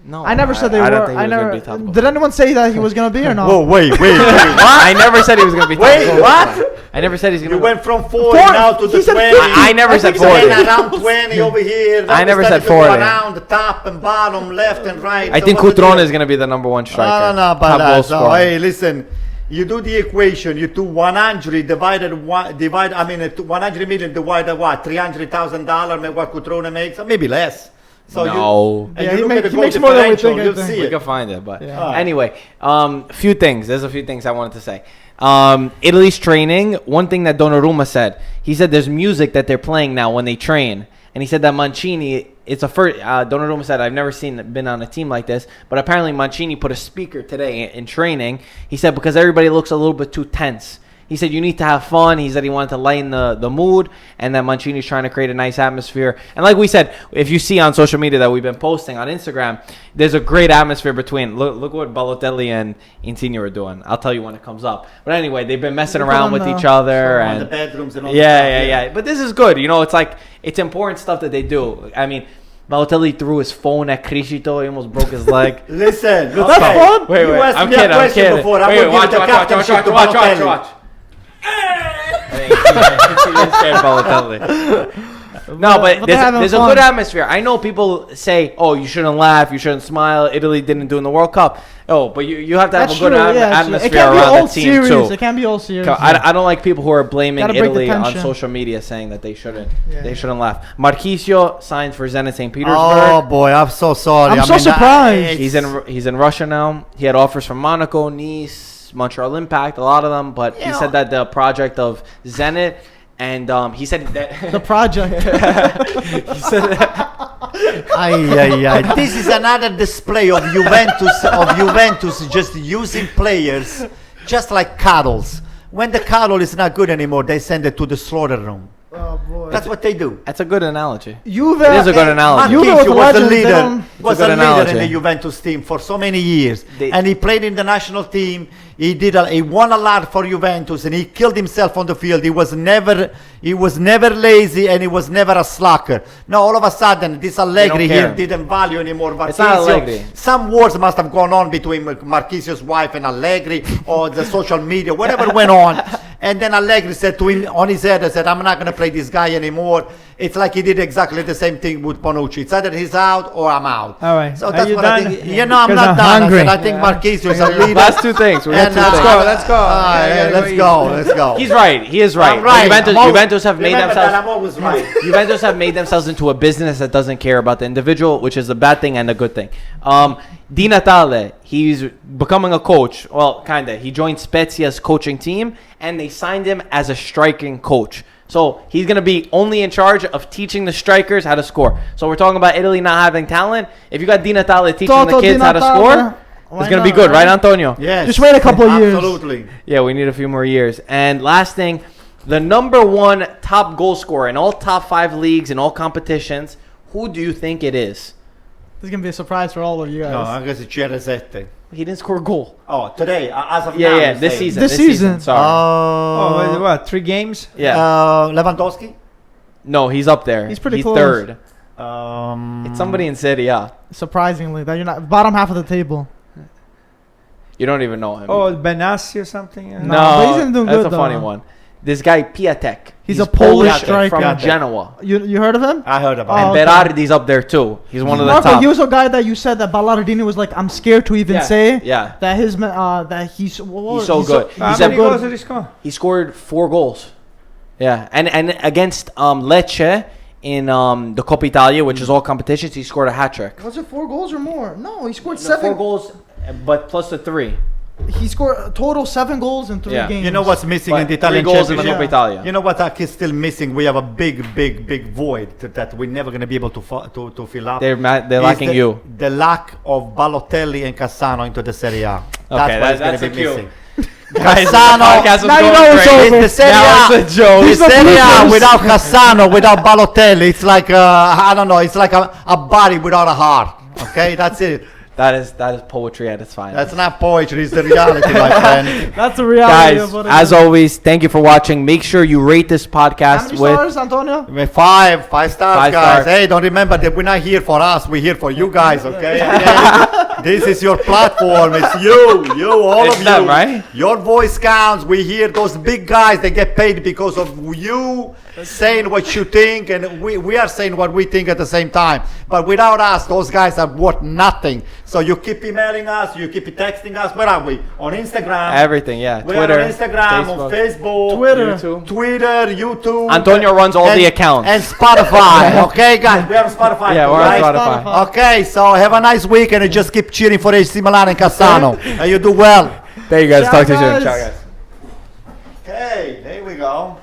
No, I never said they I don't were. think he I was gonna never. be top goal Did anyone say that he was gonna be or not? Whoa, wait, what? I never said he was gonna be top Wait, goal what? scorer. I never said he's gonna. You went from 40 40. now to the He said 20. 50. I never said think he 40. Then around 20 over here. I never said 40. Around the top and bottom, left and right. I So think what's the Cutrone deal? is gonna be the number one striker. I don't know top about goal that. So, scorer. hey, listen. You do the equation. You do 100 divide. I mean, 100 million divided what? $300,000. Maybe what Cutrone makes, or maybe less. So No. and Yeah, you he look make- at the he goal makes more than we differential, think, I you'll think. see We it. can find it, but Yeah. anyway, few things. There's a few things I wanted to say. Italy's training. One thing that Donnarumma said. He said there's music that they're playing now when they train, and he said that Mancini. It's a first. Donnarumma said I've never been on a team like this, but apparently Mancini put a speaker today in training. He said because everybody looks a little bit too tense. He said you need to have fun. He said he wanted to lighten the mood, and that Mancini's trying to create a nice atmosphere. And like we said, if you see on social media that we've been posting on Instagram, there's a great atmosphere between. Look what Balotelli and Insigne are doing. I'll tell you when it comes up. But anyway, they've been messing They put around on with the- each other On and the bedrooms and all yeah. But this is good. You know, it's important stuff that they do. I mean, Balotelli threw his phone at Criscito. He almost broke his leg. Listen, That's fun. Wait, You asked I'm me a kidding. I'm question kidding. before. I'm Wait, gonna give watch, the watch, captainship watch, to watch, Balotelli. watch. He didn't scare Balotelli. No, but they're having there's a fun. good atmosphere. I know people say, "Oh, you shouldn't laugh, you shouldn't smile." Italy didn't do in the World Cup. Oh, but you have to have That's a good true. Yeah, atmosphere it can't be around all the team serious. too. It can't be all serious. I don't like people who are blaming Gotta break the Italy on tension. social media saying that they shouldn't Yeah. laugh. Marquisio signed for Zenit St. Petersburg. Oh boy, I'm so sorry. I'm so surprised. He's in Russia now. He had offers from Monaco, Nice, Montreal Impact, a lot of them. But he said that the project of Zenit, and he said that The project. he said that, Ay. This is another display of Juventus just using players just like cuddles. When the cuddle is not good anymore, they send it to the slaughter room. Oh boy. That's what they do. that's a good analogy. Juve. It is a good analogy. Juve Marquinhos with was a legends, they leader, don't- It's a good in analogy. the Juventus team for so many years, They- and he played in the national team. He won a lot for Juventus, and he killed himself on the field. He was never lazy, and he was never a slacker. Now all of a sudden, this Allegri care. here didn't value anymore. It's not Marquinhos. Allegri. Some wars must have gone on between Marquisio's wife and Allegri, or the social media, whatever went on. And then Allegri said to him on his head, I said, I'm not going to play this guy anymore. It's like he did exactly the same thing with Bonucci. It's either he's out or I'm out. All right. So Are that's you what I done? think. You know, I'm Because not I'm done. hungry. I said, I think Marquinhos is a leader. Last two things. We got And, two things. Let's go. Let's go. He's right. He is right. I'm right. Juventus have made Remember that themselves. I'm always right. Juventus have made themselves into a business that doesn't care about the individual, which is a bad thing and a good thing. Di Natale, he's becoming a coach. Well, kinda. He joined Spezia's coaching team, and they signed him as a striking coach. So he's gonna be only in charge of teaching the strikers how to score. So we're talking about Italy not having talent. If you got Di Natale teaching the Toto Di kids how to Natale, score, why it's gonna be not, good, right, right? Antonio? Yes. Just wait a couple of years. Absolutely. Yeah, we need a few more years. And last thing, the number one top goal scorer in all top 5 leagues in all competitions, who do you think it is? This is gonna be a surprise for all of you guys. No, I guess it's Ceresette. He didn't score a goal. Oh, today, as of now. Yeah, you're this saying. season. This season. Sorry. Oh, what? 3 games? Yeah. Lewandowski? No, he's up there. He's pretty close. third. Um, It's somebody in Serie A. Surprisingly, that you're not bottom half of the table. You don't even know him. Oh, Benassi or something? no, but he's been doing that's good, a funny though. one. This guy Piatek. He's a Polish striker. from Piatek. Genoa. You heard of him? I heard about Oh, him. okay. Berardi's up there too. He's one of the Marco, top. he was a guy that you said that Ballardini was like, I'm scared to even say Yeah. that that he's He's so good. How He's many a goals did he score? He scored 4 goals. Yeah, and against Lecce in the Coppa Italia, which is all competitions, he scored a hat trick. Was it 4 goals or more? No, he scored No, 7. 4 goals, but plus the 3. He scored a total 7 goals in 3 Yeah. games. You know what's missing in the 3 Italian goals in the Championship? Coppa Italia. You know what is still missing? We have a big void that we're never going to be able to fill up. They're Is lacking you. The lack of Balotelli and Cassano into the Serie A. That's what is going that's to a be cue. missing. Guys, the Cassano, podcast was now you going know it's crazy. over. the Serie Now A, it's a joke. the He's the Serie A bloopers. without Cassano, without Balotelli, it's like I don't know. It's like a body without a heart. Okay, that's it. That is poetry at its finest. That's not poetry. It's the reality, my friend. That's the reality Guys, of what it as is. always, thank you for watching. Make sure you rate this How podcast many with stars, Antonio? 5 stars, Five guys. stars. Hey, don't remember that we're not here for us. We're here for you guys, okay? Okay? This is your platform. It's you, all It's of you. them, right? Your voice counts. We hear those big guys. They get paid because of you saying what you think, and we are saying what we think at the same time. But without us, those guys are worth nothing. So you keep emailing us. You keep texting us. Where are we? On Instagram. everything. Yeah, We're Twitter, on Instagram, on Facebook, Twitter. YouTube. Antonio runs all and- the accounts. And Spotify. Okay, guys, we are on Spotify. Yeah, too, we're on right? Spotify. Okay, so have a nice week and just keep cheering for AC Milan and Cassano. And you do well. There you guys. Ciao, Talk to you soon. guys. Ciao, guys.